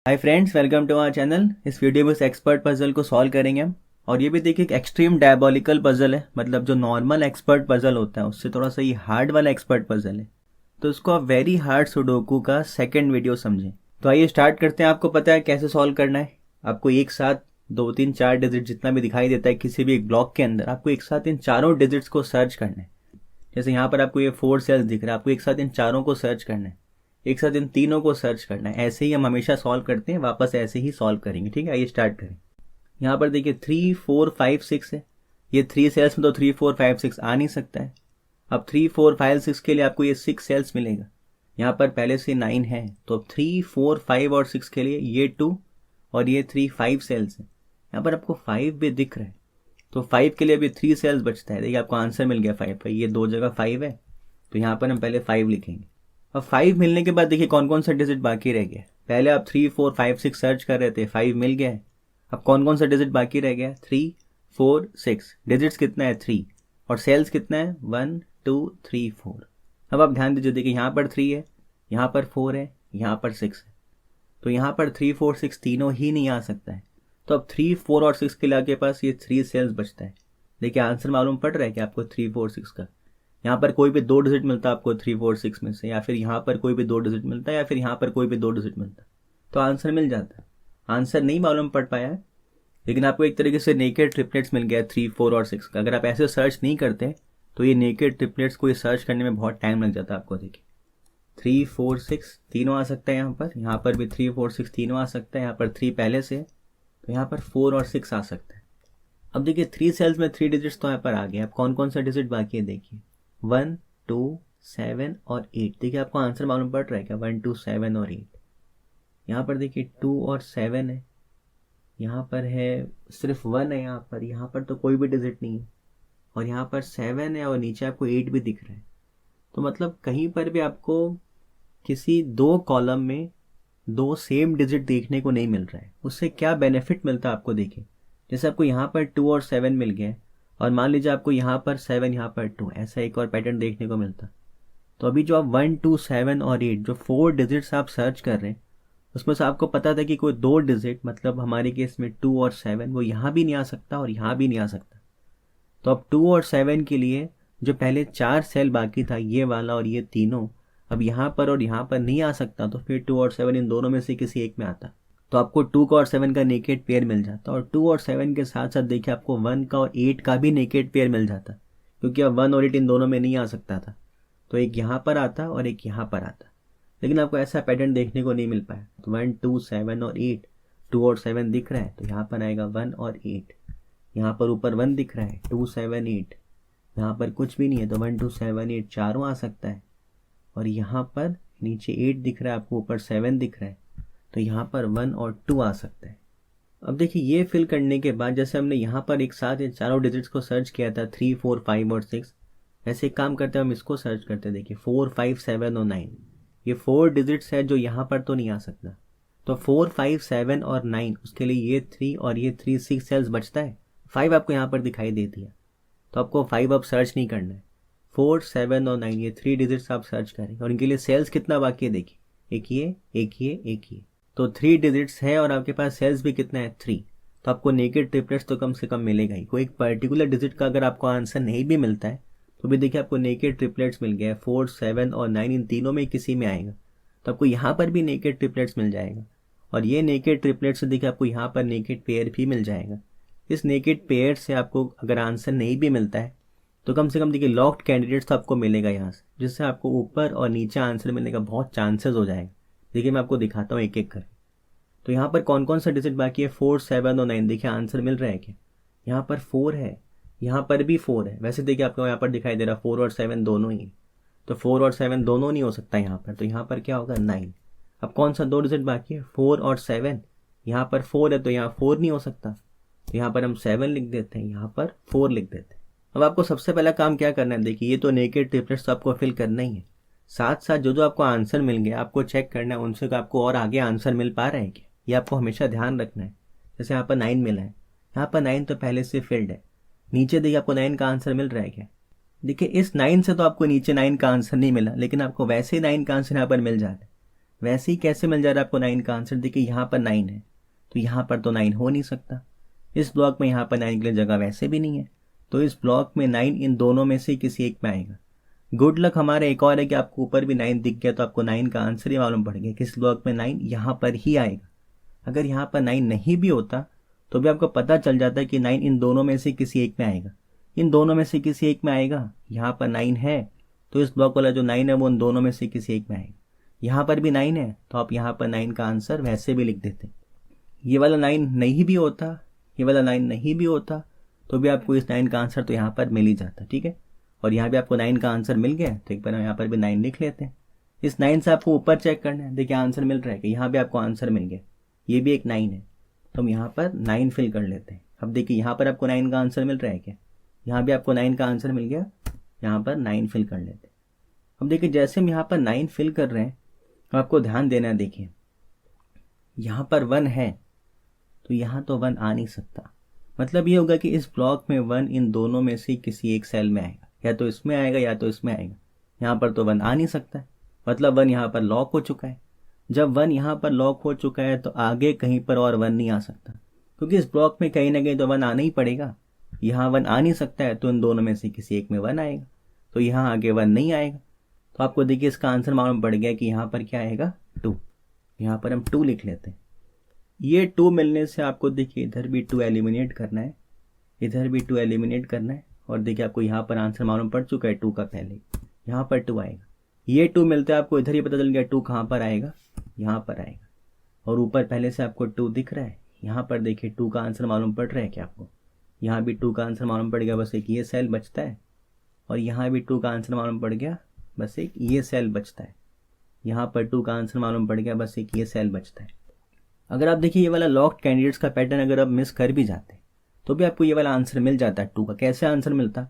Hi friends, welcome to our channel. इस video में इस एक्सपर्ट पजल को सॉल्व करेंगे हम। और ये भी देखिए एक एक्सट्रीम डायबॉलिकल पजल है, मतलब जो नॉर्मल एक्सपर्ट पजल होता है उससे थोड़ा सा ये हार्ड वाला एक्सपर्ट पजल है। तो इसको आप वेरी हार्ड सुडोकू का सेकंड वीडियो समझें। तो आइए स्टार्ट करते हैं। आपको पता है कैसे सॉल्व करना है। आपको एक साथ 2 3 4 डिजिट जितना भी दिखाई देता है किसी भी एक ब्लॉक के अंदर, आपको एक साथ इन चारों डिजिट्स को सर्च करना है। जैसे यहाँ पर आपको ये 4 सेल्स दिख रहा है, आपको एक साथ इन चारों को सर्च करना है, एक साथ इन तीनों को सर्च करना है। ऐसे ही हम हमेशा सॉल्व करते हैं, वापस ऐसे ही सॉल्व करेंगे। ठीक है, आइए स्टार्ट करें। यहाँ पर देखिए 3 4 5 6 है। ये 3 सेल्स में तो 3 4 5 6 आ नहीं सकता है। अब 3 4 5 6 के लिए आपको ये 6 सेल्स मिलेगा। यहाँ पर पहले से 9 है, तो 3 4 5 और 6 के लिए ये 2 और ये 3 5 सेल्स है। यहाँ पर आपको 5 भी दिख रहा है, तो 5 के लिए अभी 3 सेल्स बचता है। देखिए आपको आंसर मिल गया 5 का। ये 2 जगह 5 है, तो यहाँ पर हम पहले 5 लिखेंगे। अब 5 मिलने के बाद देखिए कौन कौन सा डिजिट बाकी रह गया। पहले आप 3 4 5 6 सर्च कर रहे थे, 5 मिल गया है। अब कौन कौन सा डिजिट बाकी रह गया, 3 4 6। डिजिट्स कितना है, 3, और सेल्स कितना है, 1 2 3 4। अब आप ध्यान दीजिए, देखिए यहाँ पर 3 है, यहाँ पर 4 है, यहाँ पर 6 है। तो यहाँ पर 3 4 6 तीनों ही नहीं आ सकता है। तो अब 3 4 और 6 के लिए आपके पास ये 3 सेल्स बचता है। देखिए आंसर मालूम पड़ रहा है कि आपको 3 4 6 का। यहाँ पर कोई भी 2 डिजिट मिलता है आपको 3 4 6 में से, या फिर यहाँ पर कोई भी 2 डिजिट मिलता है, या फिर यहाँ पर कोई भी 2 डिजिट मिलता है, तो आंसर मिल जाता है। आंसर नहीं मालूम पड़ पाया है, लेकिन आपको एक तरीके से नेकेड ट्रिपलेट्स मिल गया 3 4 और 6 का। अगर आप ऐसे सर्च नहीं करते तो ये नेकेड ट्रिपलेट्स को सर्च करने में बहुत टाइम लग जाता है आपको। देखिए 3 4 6 तीनों आ सकता है, यहाँ पर भी 3 4 6 तीनों आ सकता है। यहाँ पर 3 पहले से, तो यहाँ पर 4 और 6 आ सकता है। अब देखिए 3 सेल्स में 3 डिजिट्स तो यहाँ पर आ गए। अब कौन कौन सा डिजिट बाकी है, देखिए 1 2 7 और 8। देखिए आपको आंसर मालूम पड़ रहा है क्या, 1 2 7 और 8। यहाँ पर देखिए 2 और 7 है, यहाँ पर है सिर्फ 1 है, यहाँ पर तो कोई भी डिजिट नहीं है, और यहाँ पर 7 है और नीचे आपको 8 भी दिख रहा है। तो मतलब कहीं पर भी आपको किसी 2 कॉलम में 2 सेम डिजिट देखने को नहीं मिल रहा है। उससे क्या बेनिफिट मिलता है आपको, देखिए जैसे आपको यहाँ पर 2 और 7 मिल गया, और मान लीजिए आपको यहाँ पर 7 यहाँ पर 2, ऐसा एक और पैटर्न देखने को मिलता। तो अभी जो आप 1 2 7 और 8 जो 4 डिजिट्स आप सर्च कर रहे हैं, उसमें से आपको पता था कि कोई 2 डिजिट, मतलब हमारे केस में 2 और 7, वो यहाँ भी नहीं आ सकता और यहाँ भी नहीं आ सकता। तो अब 2 और 7 के लिए जो पहले 4 सेल बाकी था, ये वाला और ये तीनों, अब यहाँ पर और यहाँ पर नहीं आ सकता। तो फिर 2 और 7 इन दोनों में से किसी एक में आता, तो आपको 2 का और 7 का नेकेड पेयर मिल जाता। और 2 और 7 के साथ साथ देखिए आपको 1 का और 8 का भी नेकेड पेयर मिल जाता, क्योंकि अब 1 और 8 इन दोनों में नहीं आ सकता था। तो एक यहाँ पर आता और एक यहाँ पर आता, लेकिन आपको ऐसा पैटर्न देखने को नहीं मिल पाया। तो 1 2 7 और 8, 2 और 7 दिख रहा है, तो यहाँ पर आएगा 1 और 8। यहाँ पर ऊपर 1 दिख रहा है, 2 7 8, यहाँ पर कुछ भी नहीं है, तो 1 2 7 8 चारों आ सकता है। और यहाँ पर नीचे 8 दिख रहा है आपको, ऊपर 7 दिख रहा है, तो यहाँ पर 1 और 2 आ सकता है। अब देखिए ये फिल करने के बाद जैसे हमने यहाँ पर एक साथ इन चारों डिजिट्स को सर्च किया था 3 4 5 और 6, ऐसे एक काम करते हैं हम इसको सर्च करते हैं। देखिए 4 5 7 और 9, ये 4 डिजिट्स है जो यहाँ पर तो नहीं आ सकता। तो 4 5 7 और 9, उसके लिए ये 3 और ये 3 6 सेल्स बचता है। 5 आपको यहाँ पर दिखाई दे दिया, तो आपको 5 अब सर्च नहीं करना है। 4 7 और 9 ये 3 डिजिट्स आप सर्च करें, और इनके लिए सेल्स कितना बाकी है, देखिए एक ये एक ये एक ये, तो 3 डिजिट्स है और आपके पास सेल्स भी कितना है, 3। तो आपको नेकेड ट्रिपलेट्स तो कम से कम मिलेगा ही। कोई एक पर्टिकुलर डिजिट का अगर आपको आंसर नहीं भी मिलता है, तो भी देखिए आपको नेकेड ट्रिपलेट्स मिल गया है। 4 7 और 9 इन तीनों में किसी में आएगा, तो आपको यहाँ पर भी नेकेड ट्रिपलेट्स मिल जाएगा। और ये नेकेड ट्रिपलेट्स से देखिए आपको यहाँ पर नेकेड पेयर भी मिल जाएगा। इस नेकेड पेयर से आपको अगर आंसर नहीं भी मिलता है, तो कम से कम देखिए लॉक्ड कैंडिडेट्स तो आपको मिलेगा यहाँ से, जिससे आपको ऊपर और नीचे आंसर मिलने का बहुत चांसेस हो जाएगा। देखिए मैं आपको दिखाता हूँ एक एक कर। तो यहाँ पर कौन कौन सा डिजिट बाकी है, 4 7 और 9। देखिए आंसर मिल रहा है क्या, यहाँ पर 4 है, यहाँ पर भी 4 है। वैसे देखिए आपको यहाँ पर दिखाई दे रहा 4 और 7 दोनों ही, तो 4 और 7 दोनों नहीं हो सकता यहाँ पर, तो यहाँ पर क्या होगा, 9। अब कौन सा 2 डिजिट बाकी है, 4 और 7। यहाँ पर 4 है, तो यहाँ 4 नहीं हो सकता, तो यहाँ पर हम 7 लिख देते हैं, यहाँ पर 4 लिख देते हैं। अब आपको सबसे पहला काम क्या करना है, देखिए ये तो नेकेड ट्रिपलेट्स तो आपको फिल करना ही है। साथ साथ जो जो आपको आंसर मिल गया आपको चेक करना है उनसे आपको और आगे आंसर मिल पा रहा है क्या, ये आपको हमेशा ध्यान रखना है। जैसे यहाँ पर 9 मिला है, यहाँ पर 9 तो पहले से फिल्ड है। नीचे देखिए आपको 9 का आंसर मिल रहा है क्या, देखिए इस 9 से तो आपको नीचे 9 का आंसर नहीं मिला, लेकिन आपको वैसे ही 9 का आंसर यहाँ पर मिल जा रहा है। वैसे ही कैसे मिल जा रहा है आपको 9 का आंसर? देखिए यहाँ पर 9 है तो यहाँ पर तो 9 हो नहीं सकता। इस ब्लॉक में यहाँ पर 9 के लिए जगह वैसे भी नहीं है, तो इस ब्लॉक में 9 इन दोनों में से किसी एक में आएगा। गुड लक हमारा एक और है कि आपको ऊपर भी 9 दिख गया, तो आपको 9 का आंसर ही मालूम पड़ गया कि इस ब्लॉक में 9 यहाँ पर ही आएगा। अगर यहाँ पर 9 नहीं भी होता तो भी आपको पता चल जाता है कि 9 इन दोनों में से किसी एक में आएगा। इन दोनों में से किसी एक में आएगा। यहाँ पर 9 है तो इस ब्लॉक वाला जो 9 है वो इन दोनों में से किसी एक में आएगा। यहाँ पर भी 9 है तो आप यहाँ पर 9 का आंसर वैसे भी लिख देते। ये वाला 9 नहीं भी होता, ये वाला 9 नहीं भी होता तो भी आपको इस 9 का आंसर तो यहाँ पर मिल ही जाता। ठीक है, और यहाँ भी आपको 9 का आंसर मिल गया, तो एक बार हम यहाँ पर भी 9 लिख लेते हैं। इस 9 से आपको ऊपर चेक करना है। देखिए आंसर मिल रहा है कि यहाँ भी आपको आंसर मिल गया, ये भी एक 9 है, तो हम यहाँ पर 9 फिल कर लेते हैं। अब देखिए यहाँ पर आपको 9 का आंसर मिल रहा है क्या? यहाँ भी आपको 9 का आंसर मिल गया, यहाँ पर 9 फिल कर लेते हैं। अब देखिए जैसे हम यहाँ पर 9 फिल कर रहे हैं, आपको ध्यान देना है। देखिए यहाँ पर 1 है तो यहाँ तो 1 आ नहीं सकता। मतलब ये होगा कि इस ब्लॉक में 1 इन दोनों में से किसी एक सेल में आएगा, या तो इसमें आएगा या तो इसमें आएगा। यहाँ पर तो 1 आ नहीं सकता, मतलब 1 यहाँ पर लॉक हो चुका है। जब 1 यहाँ पर लॉक हो चुका है तो आगे कहीं पर और 1 नहीं आ सकता, क्योंकि इस ब्लॉक में कहीं ना कहीं तो 1 आना ही पड़ेगा। यहाँ 1 आ नहीं सकता है तो इन दोनों में से किसी एक में 1 आएगा, तो यहाँ आगे 1 नहीं आएगा। तो आपको देखिए इसका आंसर मालूम पड़ गया कि यहाँ पर क्या आएगा? 2। यहाँ पर हम 2 लिख लेते हैं। ये 2 मिलने से आपको देखिए इधर भी 2 एलिमिनेट करना है, इधर भी 2 एलिमिनेट करना है, और देखिए आपको यहाँ पर आंसर मालूम पड़ चुका है 2 का पहले, यहाँ पर 2 आएगा। ये 2 मिलते हैं आपको इधर ही पता चल गया 2 कहाँ पर आएगा, यहाँ पर आएगा। और ऊपर पहले से आपको 2 दिख रहा है, यहाँ पर देखिए 2 का आंसर मालूम पड़ रहा है क्या आपको? यहाँ भी 2 का आंसर मालूम पड़ गया, बस एक ये सेल बचता है। और यहाँ भी 2 का आंसर मालूम पड़ गया, बस एक ये सेल बचता है। यहाँ पर 2 का आंसर मालूम पड़ गया, बस एक ये सेल बचता है। अगर आप देखिए ये वाला लॉक्ड कैंडिडेट्स का पैटर्न अगर आप मिस कर भी जाते तो भी आपको ये वाला आंसर मिल जाता है 2 का। कैसे आंसर मिलता?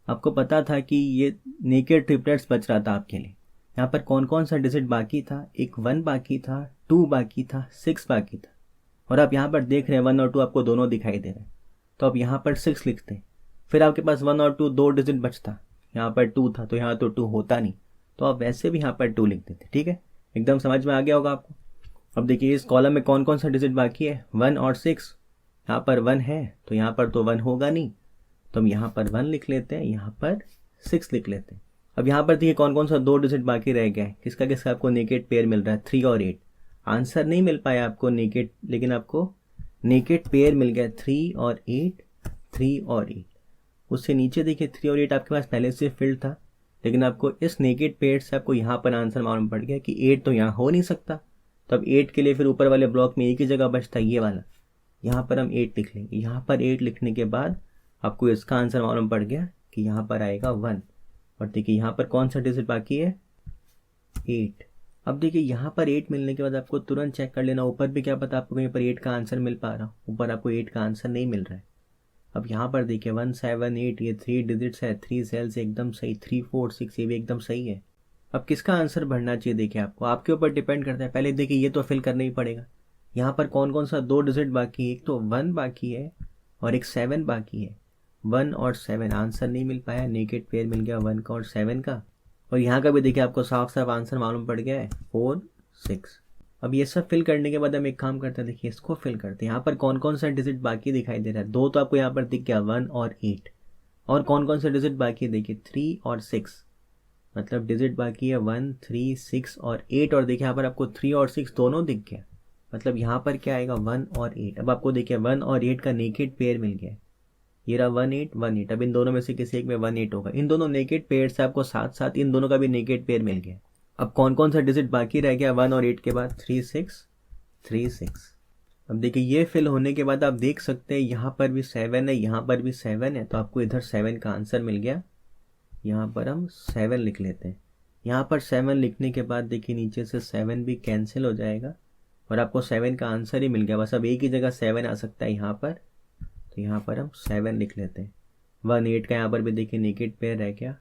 आपको पता था कि ये नेकेड ट्रिपलेट्स बच रहा था आपके लिए। यहाँ पर कौन कौन सा डिजिट बाकी था? एक 1 बाकी था, 2 बाकी था, 6 बाकी था। और आप यहाँ पर देख रहे हैं 1 और 2 आपको दोनों दिखाई दे रहे हैं, तो आप यहाँ पर 6 लिखते। फिर आपके पास 1 और 2 2 डिजिट बचता, यहाँ पर 2 था तो यहाँ तो 2 होता नहीं, तो आप वैसे भी यहाँ पर 2 लिख देते। ठीक है, एकदम समझ में आ गया होगा आपको। अब देखिए इस कॉलम में कौन कौन सा डिजिट बाकी है? 1 और 6। यहाँ पर 1 है तो यहाँ पर तो 1 होगा नहीं, तो हम यहाँ पर 1 लिख लेते हैं, यहाँ पर 6 लिख लेते हैं। अब यहाँ पर देखिए कौन कौन सा 2 डिजिट बाकी रह गया है, किसका किसका आपको नेकेड पेयर मिल रहा है? 3 और 8। आंसर नहीं मिल पाया आपको नेकेड, लेकिन आपको नेकेड पेयर मिल गया 3 और 8, 3 और 8। उससे नीचे देखिए 3 और 8 आपके पास पहले से फिल्ड था, लेकिन आपको इस नेकेड पेयर से आपको यहाँ पर आंसर मालूम पड़ गया कि 8 तो यहाँ हो नहीं सकता। तो अब 8 के लिए फिर ऊपर वाले ब्लॉक में एक ही जगह बचता है, ये वाला। यहाँ पर हम 8 लिख लेंगे। यहाँ पर 8 लिखने के बाद आपको इसका आंसर मालूम पड़ गया कि यहाँ पर आएगा 1। और देखिए यहाँ पर कौन सा डिजिट बाकी है? 8। अब देखिए यहाँ पर 8 मिलने के बाद आपको तुरंत चेक कर लेना ऊपर भी, क्या पता आपको कहीं पर 8 का आंसर मिल पा रहा हो। ऊपर आपको 8 का आंसर नहीं मिल रहा है। अब यहाँ पर देखिए 1 7 8, ये 3 डिजिट्स है, 3 सेल्स एकदम सही, 3 4 6 ये भी एकदम सही है। अब किसका आंसर बढ़ना चाहिए? देखिए आपको आपके ऊपर डिपेंड करता है। पहले देखिए ये तो फिल करना ही पड़ेगा। यहाँ पर कौन कौन सा 2 डिजिट बाकी है? एक तो 1 बाकी है और एक 7 बाकी है। 1 और 7 आंसर नहीं मिल पाया, नेकेड पेयर मिल गया 1 का और 7 का। और यहाँ का भी देखिए आपको साफ साफ आंसर मालूम पड़ गया है 4 6। अब ये सब फिल करने के बाद हम एक काम करते हैं, देखिए इसको फिल करते हैं। यहाँ पर कौन कौन सा डिजिट बाकी दिखाई दे रहा है? 2 तो आपको यहाँ पर दिख गया, 1 और 8। और कौन कौन सा डिजिट बाकी है? देखिए 3 और 6, मतलब डिजिट बाकी है 1 3 6 और 8। और देखिए यहाँ पर आपको 3 और 6 दोनों दिख गया, मतलब यहाँ पर क्या आएगा? 1 और 8। अब आपको देखिए 1 और 8 का नेकेड पेयर मिल गया है, ये रहा 1 8 1 8। अब इन दोनों में से किसी एक में 1 8 होगा। इन दोनों नेकेड पेयर से आपको साथ साथ इन दोनों का भी नेकेड पेयर मिल गया। अब कौन कौन सा डिजिट बाकी रह गया 1 और 8 के बाद? 3 6 3 6। अब देखिए ये फिल होने के बाद आप देख सकते हैं यहाँ पर भी 7 है, यहाँ पर भी 7 है, तो आपको इधर 7 का आंसर मिल गया। यहाँ पर हम 7 लिख लेते हैं। यहाँ पर 7 लिखने के बाद देखिए नीचे से 7 भी कैंसिल हो जाएगा और आपको 7 का आंसर ही मिल गया। बस अब एक ही जगह 7 आ सकता है यहाँ पर, तो यहाँ पर हम 7 लिख लेते हैं। 1 8 का यहाँ पर भी देखिए नेकेड पेयर रह गया।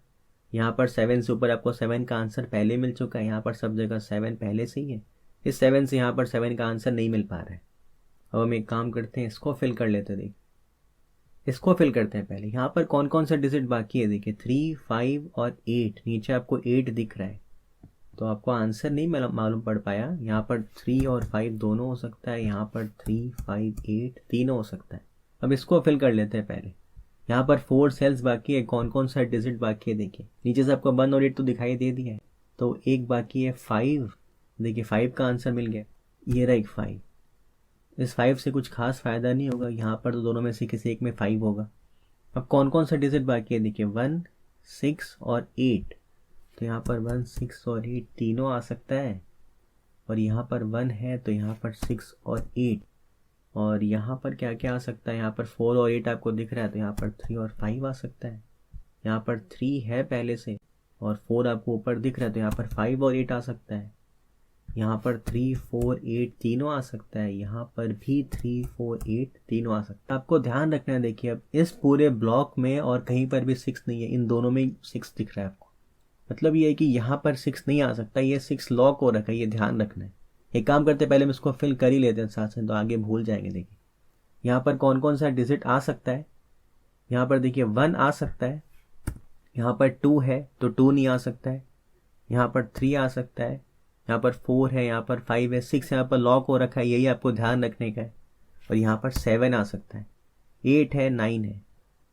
यहाँ पर 7 से ऊपर आपको 7 का आंसर पहले मिल चुका है, यहाँ पर सब जगह 7 पहले से ही है। इस 7 से यहाँ पर 7 का आंसर नहीं मिल पा रहा है। अब हम एक काम करते हैं, इसको फिल कर लेते हैं। देखिए इसको फिल करते हैं पहले। यहाँ पर कौन कौन सा डिजिट बाकी है? देखिए 3 5 और 8, नीचे आपको 8 दिख रहा है। तो आपको आंसर नहीं मालूम पड़ पाया। यहाँ पर 3 और 5 दोनों हो सकता है, यहाँ पर 3, 5, 8 तीनों हो सकता है। अब इसको फिल कर लेते हैं पहले। यहाँ पर 4 सेल्स बाकी है, कौन कौन सा डिजिट बाकी है देखिए। नीचे से आपको 1 और 8 तो दिखाई दे दिया है, तो एक बाकी है 5। देखिए 5 का आंसर मिल गया, ये रहा एक 5। इस 5 से कुछ खास फायदा नहीं होगा, यहाँ पर तो दोनों में से किसी एक में 5 होगा। अब कौन कौन सा डिजिट बाकी है देखिए, 1, 6 और 8। तो यहाँ पर 1, 6 और 8 तीनों आ सकता है, और यहाँ पर 1 है तो यहाँ पर 6 और 8। और यहाँ पर क्या क्या आ सकता है, यहाँ पर 4 और 8 आपको दिख रहा है, तो यहाँ पर 3 और 5 आ सकता है। यहाँ पर 3 है पहले से और 4 आपको ऊपर दिख रहा है, तो यहाँ पर 5 और 8 आ सकता है। यहाँ पर 3, 4, 8 तीनों आ सकता है, यहाँ पर भी 3, 4, 8 तीनों आ सकता है। आपको ध्यान रखना है, देखिए अब इस पूरे ब्लॉक में और कहीं पर भी 6 नहीं है, इन दोनों में 6 दिख रहा है आपको। मतलब ये है कि यहाँ पर 6 नहीं आ सकता, ये 6 लॉक हो रखा है, ये ध्यान रखना है। एक काम करते पहले हम इसको फिल कर ही लेते हैं साथ से, तो आगे भूल जाएंगे। देखिए यहाँ पर कौन कौन सा डिजिट आ सकता है, यहाँ पर देखिए 1 आ सकता है, यहाँ पर 2 है तो 2 नहीं आ सकता है, यहाँ पर 3 आ सकता है, यहाँ पर 4 है, यहाँ पर 5 है, 6 यहाँ पर लॉक हो रखा है, यही आपको ध्यान रखने का है। और यहाँ पर 7 आ सकता है, 8 है, 9 है।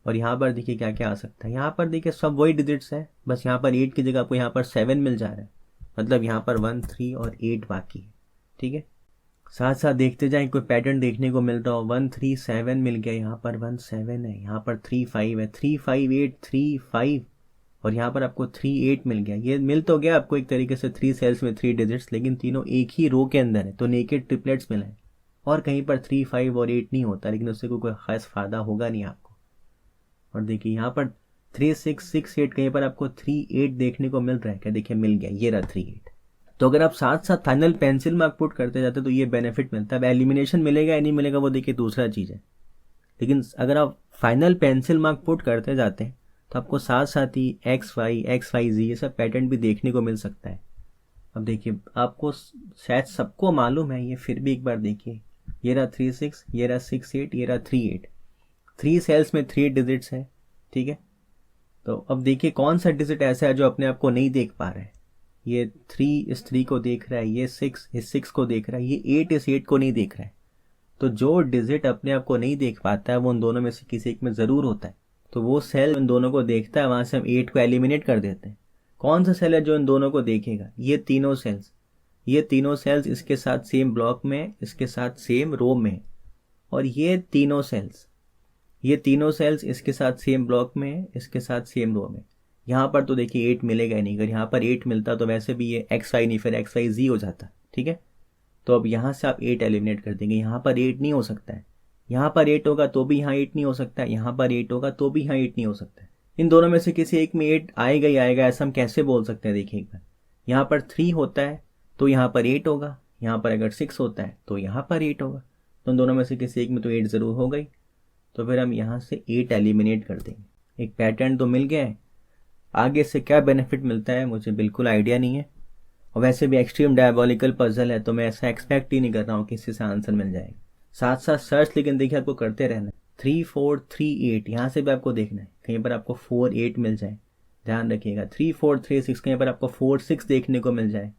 और यहाँ पर देखिए क्या क्या आ सकता है, यहाँ पर देखिए सब वही डिजिट्स है, बस यहाँ पर 8 की जगह आपको यहाँ पर 7 मिल जा रहा है। मतलब यहाँ पर 1, 3 और 8 बाकी है। ठीक है, साथ साथ देखते जाएं, कोई पैटर्न देखने को मिल रहा हो। 1, 3, 7 मिल गया, यहाँ पर 1, 7 है, यहाँ पर 3, 5 है, 3, 5, 8, 3, 5। और यहाँ पर आपको 3, 8 मिल गया। ये मिल तो गया आपको एक तरीके से 3 सेल्स में 3 डिजिट्स, लेकिन तीनों एक ही रो के अंदर है, तो नेकेड ट्रिपलेट्स मिला है। और कहीं पर 3, 5 और 8 नहीं होता, लेकिन उससे कोई खास फायदा होगा नहीं आपको। और देखिए यहाँ पर 3, 6, 6, 8 कहीं पर आपको 3, 8 देखने को मिल रहा है क्या, देखिए मिल गया, ये रहा 3, 8। तो अगर आप साथ साथ फाइनल पेंसिल मार्क पुट करते जाते तो ये बेनिफिट मिलता है। अब एलिमिनेशन मिलेगा या नहीं मिलेगा वो देखिए दूसरा चीज़ है, लेकिन अगर आप फाइनल पेंसिल मार्क पुट करते जाते हैं तो आपको साथ साथ ही XY Z ये सब पैटर्न भी देखने को मिल सकता है। अब देखिए आपको शायद सबको मालूम है ये, फिर भी एक बार देखिए, ये रहा 3, 6, ये रहा 6, 8, ये रहा 3, 8। 3 सेल्स में 3 डिजिट्स है। ठीक है, तो अब देखिए कौन सा डिजिट ऐसा है जो अपने आप को नहीं देख पा रहा है। ये 3 इस 3 को देख रहा है, ये 6 इस 6 को देख रहा है, ये 8 इस 8 को नहीं देख रहा है। तो जो डिजिट अपने आप को नहीं देख पाता है वो उन दोनों में से किसी एक में ज़रूर होता है। तो वो सेल इन दोनों को देखता है, वहाँ से हम 8 को एलिमिनेट कर देते हैं। कौन सा सेल है जो इन दोनों को देखेगा, ये तीनों सेल्स। ये तीनों सेल्स इसके साथ सेम ब्लॉक में, इसके साथ सेम रो में। और ये तीनों सेल्स इसके साथ सेम ब्लॉक में, इसके साथ सेम रो में। यहाँ पर तो देखिए 8 मिलेगा ही नहीं, अगर यहाँ पर 8 मिलता तो वैसे भी ये XY नहीं फिर XYZ हो जाता। ठीक है, तो अब यहाँ से आप 8 एलिमिनेट कर देंगे। यहाँ पर 8 नहीं हो सकता है, यहाँ पर 8 होगा तो भी यहाँ 8 नहीं हो सकता है, यहाँ पर 8 होगा तो भी यहाँ 8 नहीं हो सकता है। इन दोनों में से किसी एक में 8 आएगा ही आएगा, ऐसा हम कैसे बोल सकते हैं। देखिए एक बार, यहाँ पर 3 होता है तो यहाँ पर 8 होगा, यहाँ पर अगर 6 होता है तो यहाँ पर 8 होगा। तो इन दोनों में से किसी एक में तो 8 ज़रूर होगा ही। तो फिर हम यहाँ से 8 एलिमिनेट कर देंगे। एक पैटर्न तो मिल गया है, आगे से क्या बेनिफिट मिलता है मुझे बिल्कुल आइडिया नहीं है। और वैसे भी एक्सट्रीम डायबॉलिकल पजल है, तो मैं ऐसा एक्सपेक्ट ही नहीं कर रहा हूँ कि इससे आंसर मिल जाएगा। साथ साथ सर्च लेकिन देखिए आपको करते रहना है। 3, 4, 3, 8 यहाँ से भी आपको देखना है, कहीं पर आपको 4, 8 मिल जाए, ध्यान रखिएगा। 3, 4, 3, 6 कहीं पर आपको 4, 6 देखने को मिल जाए,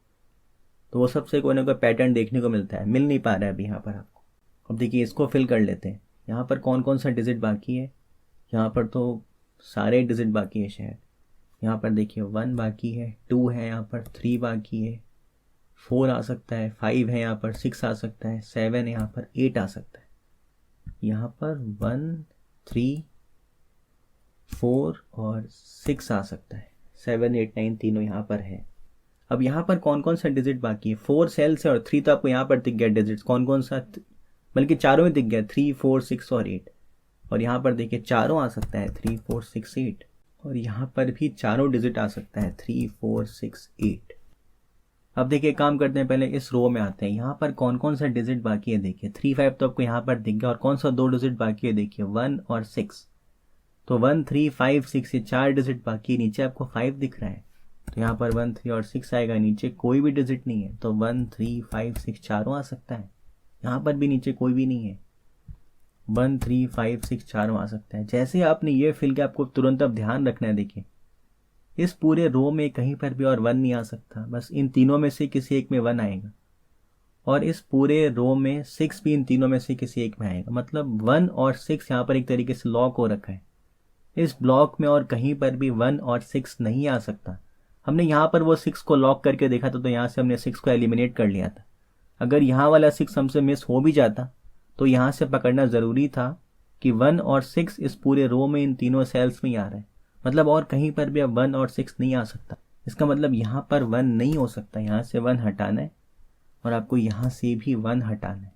तो वो सबसे कोई ना कोई पैटर्न देखने को मिलता है। मिल नहीं पा रहा है अभी यहाँ पर आपको। अब देखिए इसको फिल कर लेते हैं। यहाँ पर कौन कौन सा डिजिट बाकी है, यहाँ पर तो सारे डिजिट बाकी है शायद। यहाँ पर देखिए 1 बाकी है, 2 है, यहाँ पर 3 बाकी है, 4 आ सकता है, 5 है, यहाँ पर 6 आ सकता है, 7 है, यहाँ पर 8 आ सकता है। यहाँ पर 1, 3, 4 और 6 आ सकता है। 7, 8, 9 तीनों यहाँ पर है। अब यहाँ पर कौन कौन सा डिजिट बाकी है, 4 सेल्स है और 3 तो आपको यहाँ पर दिख गया डिजिट्स। कौन कौन सा, बल्कि चारों में दिख गया, 3, 4, 6 और 8। और यहाँ पर देखिए चारों आ सकता है, 3, 4, 6, 8। और यहाँ पर भी चारों डिजिट आ सकता है, 3, 4, 6, 8। अब देखिए काम करते हैं, पहले इस रो में आते हैं। यहाँ पर कौन कौन सा डिजिट बाकी है देखिए, 3, 5 तो आपको यहाँ पर दिख गया। और कौन सा 2 डिजिट बाकी है देखिए, 1 और 6। तो 1, 3, 5, 6 ये 4 डिजिट बाकी है। नीचे आपको 5 दिख रहा है, तो यहाँ पर 1, 3 और 6 आएगा। नीचे कोई भी डिजिट नहीं है, तो 1, 3, 5, 6 चारों आ सकता है। यहाँ पर भी नीचे कोई भी नहीं है, 1, 3, 5, 6 चारों आ सकता है। जैसे आपने ये फिल किया, आपको तुरंत अब ध्यान रखना है। देखिए इस पूरे रो में कहीं पर भी और 1 नहीं आ सकता, बस इन तीनों में से किसी एक में 1 आएगा। और इस पूरे रो में 6 भी इन तीनों में से किसी एक में आएगा। मतलब 1 और 6 यहाँ पर एक तरीके से लॉक हो रखा है। इस ब्लॉक में और कहीं पर भी 1 और 6 नहीं आ सकता। हमने यहाँ पर वो 6 को लॉक करके देखा था, तो यहाँ से हमने 6 को एलिमिनेट कर लिया था। अगर यहाँ वाला 6 हमसे मिस हो भी जाता तो यहाँ से पकड़ना ज़रूरी था कि 1 और 6 इस पूरे रो में इन तीनों सेल्स में ही आ रहा है। मतलब और कहीं पर भी अब 1 और 6 नहीं आ सकता। इसका मतलब यहाँ पर 1 नहीं हो सकता। यहाँ से 1 हटाना है और आपको यहाँ से भी 1 हटाना है।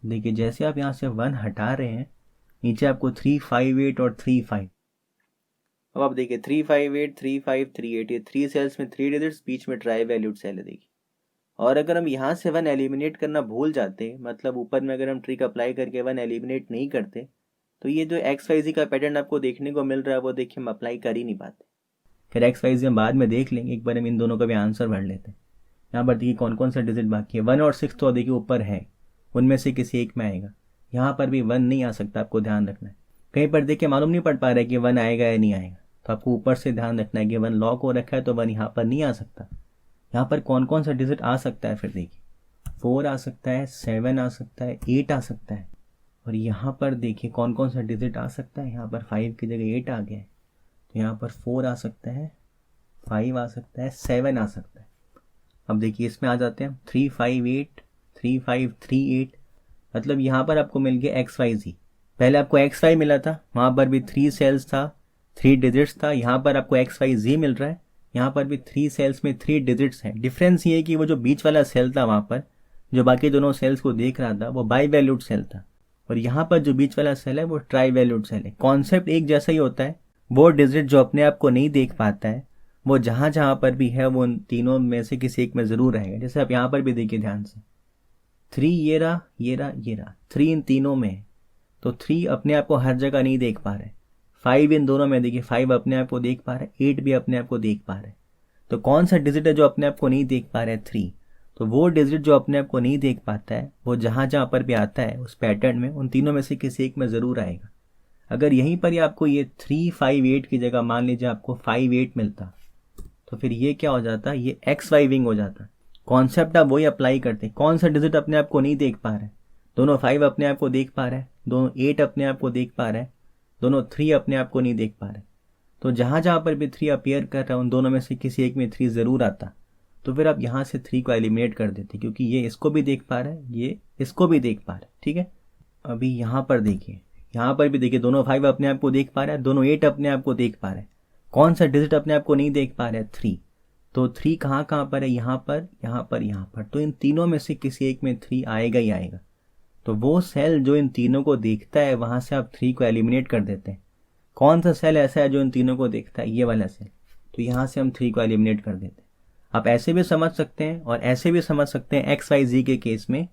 देखिए जैसे आप यहाँ से 1 हटा रहे हैं, नीचे आपको 3, 5, 8 और 3, 5। अब आप देखिए 3, 5, 8, 3, 5, 3, 8, ये 3 सेल्स में 3 डिजिट्स, बीच में ट्राई वैल्यूड सेल है। देखिए, और अगर हम यहाँ से 1 एलिमिनेट करना भूल जाते, मतलब ऊपर में अगर हम ट्रिक अप्लाई करके 1 एलिमिनेट नहीं करते, तो ये जो XYZ का पैटर्न आपको देखने को मिल रहा है वो देखिए हम अप्लाई कर ही नहीं पाते। फिर XYZ हम बाद में देख लेंगे, एक बार हम इन दोनों का भी आंसर भर लेते हैं। यहाँ पर देखिए कौन कौन सा डिजिट बाकी है। 1 और 6 तो देखिए ऊपर है, उनमें से किसी एक में आएगा। यहाँ पर भी 1 नहीं आ सकता, आपको ध्यान रखना है। कहीं पर देखिए मालूम नहीं पड़ पा रहा है कि 1 आएगा या नहीं आएगा, तो आपको ऊपर से ध्यान रखना है कि 1 लॉक हो रखा है, तो 1 यहाँ पर नहीं आ सकता। यहाँ पर कौन कौन सा डिजिट आ सकता है, फिर देखिए 4 आ सकता है, 7 आ सकता है, 8 आ सकता है। और यहाँ पर देखिए कौन कौन सा डिजिट आ सकता है। यहाँ पर 5 की जगह 8 आ गया है, तो यहाँ पर 4 आ सकता है, 5 आ सकता है, 7 आ सकता है। अब देखिए इसमें आ जाते हैं 3, 5, 8, 3, 5, 3, 8। मतलब यहाँ पर आपको मिल गया XYZ। पहले आपको XY मिला था, वहाँ पर भी 3 सेल्स था, 3 डिजिट्स था। यहाँ पर आपको XYZ मिल रहा है, यहाँ पर भी 3 सेल्स में 3 डिजिट्स है। डिफरेंस ये है कि वो जो बीच वाला सेल था वहाँ पर, जो बाकी दोनों सेल्स को देख रहा था, वो बाई वैल्यूड सेल था, और यहाँ पर जो बीच वाला सेल है वो ट्राई वैल्यूड सेल है। कॉन्सेप्ट एक जैसा ही होता है। वो डिजिट जो अपने आप को नहीं देख पाता है, वो जहाँ जहाँ पर भी है वो उन तीनों में से किसी एक में ज़रूर रहेगा। जैसे आप यहाँ पर भी देखिए ध्यान से, 3 ये रहा, ये रहा, ये रहा, 3 इन तीनों में, तो 3 अपने आप को हर जगह नहीं देख पा रहे। 5 इन दोनों में देखिए, 5 अपने आप को देख पा रहे, 8 भी अपने आप को देख पा रहे। तो कौन सा डिजिट है जो अपने आप को नहीं देख पा रहा है? 3। तो वो डिजिट जो अपने आप को नहीं देख पाता है, वो जहाँ जहाँ पर भी आता है उस पैटर्न में, उन तीनों में से किसी एक में ज़रूर आएगा। अगर यहीं पर ही आपको ये 3, 5, 8 की जगह मान लीजिए आपको 5, 8 मिलता, तो फिर ये क्या हो जाता, ये XY विंग हो जाता। कॉन्सेप्ट आप वही अप्लाई करते। कौन सा डिजिट अपने आप को नहीं देख पा रहा है? दोनों 5 अपने आप को देख पा रहा है, दोनों 8 अपने आप को देख पा रहा है, दोनों 3 अपने आप को नहीं देख पा रहे। तो जहाँ जहाँ पर भी 3 अपीयर कर रहा है, उन दोनों में से किसी एक में 3 ज़रूर आता। तो फिर आप यहाँ से 3 को एलिमिनेट कर देते, क्योंकि ये इसको भी देख पा रहा है, ये इसको भी देख पा रहा है। ठीक है, अभी यहाँ पर देखिए, यहाँ पर भी देखिए दोनों 5 अपने आप को देख पा रहा है, दोनों 8 अपने आप को देख पा रहे हैं। कौन सा डिजिट अपने आप को नहीं देख पा रहा है? 3। तो 3 कहाँ कहाँ पर है? यहाँ पर, यहाँ पर, यहाँ पर। तो इन तीनों में से किसी एक में 3 आएगा ही आएगा। तो वो सेल जो इन तीनों को देखता है, वहाँ से आप 3 को एलिमिनेट कर देते हैं। कौन सा सेल ऐसा है जो इन तीनों को देखता है? ये वाला सेल। तो यहाँ से हम 3 को एलिमिनेट कर देते हैं। आप ऐसे भी समझ सकते हैं और ऐसे भी समझ सकते हैं XYZ के केस में,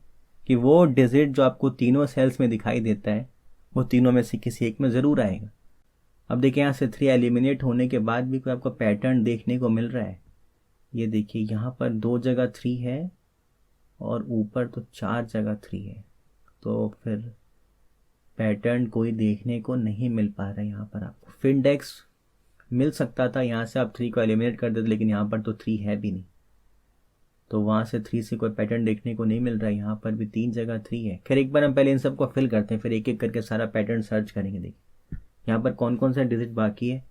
कि वो डिजिट जो आपको तीनों सेल्स में दिखाई देता है, वो तीनों में से किसी एक में ज़रूर आएगा। अब देखिए यहाँ से 3 एलिमिनेट होने के बाद भी कोई आपको पैटर्न देखने को मिल रहा है। ये देखिए यहाँ पर 2 जगह 3 है और ऊपर तो 4 जगह 3 है। तो फिर पैटर्न कोई देखने को नहीं मिल पा रहा है। यहाँ पर आपको फिंडेक्स मिल सकता था, यहाँ से आप 3 को एलिमिनेट कर देते, लेकिन यहाँ पर तो 3 है भी नहीं, तो वहाँ से 3 से कोई पैटर्न देखने को नहीं मिल रहा है। यहाँ पर भी 3 जगह 3 है। खैर एक बार हम पहले इन सबको फिल करते हैं, फिर एक एक करके सारा पैटर्न सर्च करेंगे। देखिए यहाँ पर कौन कौन सा डिजिट बाकी है।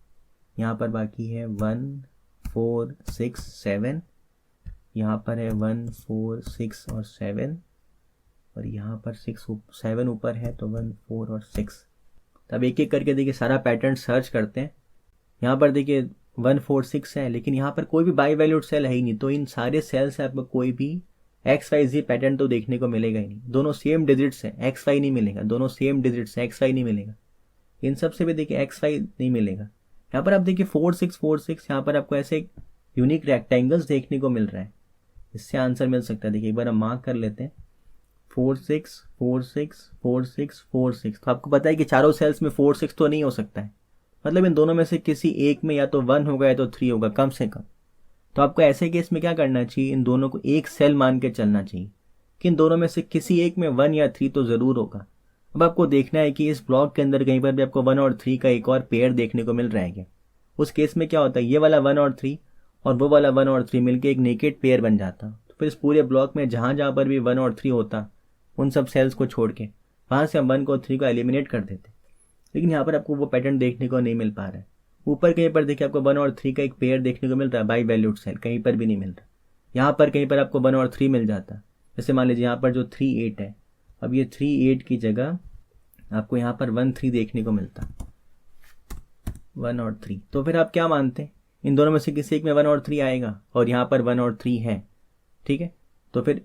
यहाँ पर बाकी है 1, 4, 6, 7। यहाँ पर है 1, 4, 6 और 7, और यहाँ पर 6, 7 ऊपर है, तो 1, 4 और 6। तब एक एक करके देखिए सारा पैटर्न सर्च करते हैं। यहाँ पर देखिए 1, 4, 6 है, लेकिन यहाँ पर कोई भी बाई वैल्यूड सेल है ही नहीं। तो इन सारे सेल से आपको कोई भी XYZ पैटर्न तो देखने को मिलेगा ही नहीं। दोनों सेम डिजिट्स हैं, XY नहीं मिलेगा। दोनों सेम डिजिट्स हैं, XY नहीं मिलेगा। इन सब से भी देखिए XY नहीं मिलेगा। यहाँ पर आप देखिए 4, 6, 4, 6, यहाँ पर आपको ऐसे यूनिक रेक्टेंगल्स देखने को मिल रहा है। इससे आंसर मिल सकता है। देखिए एक बार हम मार्क कर लेते हैं, 4, 6, 4, 6, 4, 6, 4, 6। तो आपको पता है कि चारों सेल्स में 4, 6 तो नहीं हो सकता है। मतलब इन दोनों में से किसी एक में या तो 1 होगा या तो 3 होगा कम से कम। तो आपको ऐसे केस में क्या करना चाहिए? इन दोनों को एक सेल मान के चलना चाहिए कि इन दोनों में से किसी एक में 1 या 3 तो ज़रूर होगा। अब आपको देखना है कि इस ब्लॉक के अंदर कहीं पर भी आपको 1 और 3 का एक और पेयर देखने को मिल रहा है क्या। उस केस में क्या होता है, ये वाला 1 और 3 और वो वाला 1 और 3 मिलके एक नेकेड पेयर बन जाता। तो फिर इस पूरे ब्लॉक में जहाँ जहाँ पर भी 1 और 3 होता, उन सब सेल्स को छोड़ के वहाँ से हम 1 को 3 को एलिमिनेट कर देते। लेकिन यहाँ पर आपको वो पैटर्न देखने को नहीं मिल पा रहा है। ऊपर कहीं पर देखिए आपको 1 और 3 का एक पेयर देखने को मिल रहा है, बाई वैल्यूड सेल, कहीं पर भी नहीं मिल रहा। यहाँ पर कहीं पर आपको 1 और 3 मिल जाता। जैसे मान लीजिए यहाँ पर जो 3 8 है, अब ये 3 8 की जगह आपको यहाँ पर 1 3 देखने को मिलता, 1 और 3। तो फिर आप क्या मानते हैं, इन दोनों में से किसी एक में 1 और 3 आएगा, और यहाँ पर 1 और 3 है, ठीक है। तो फिर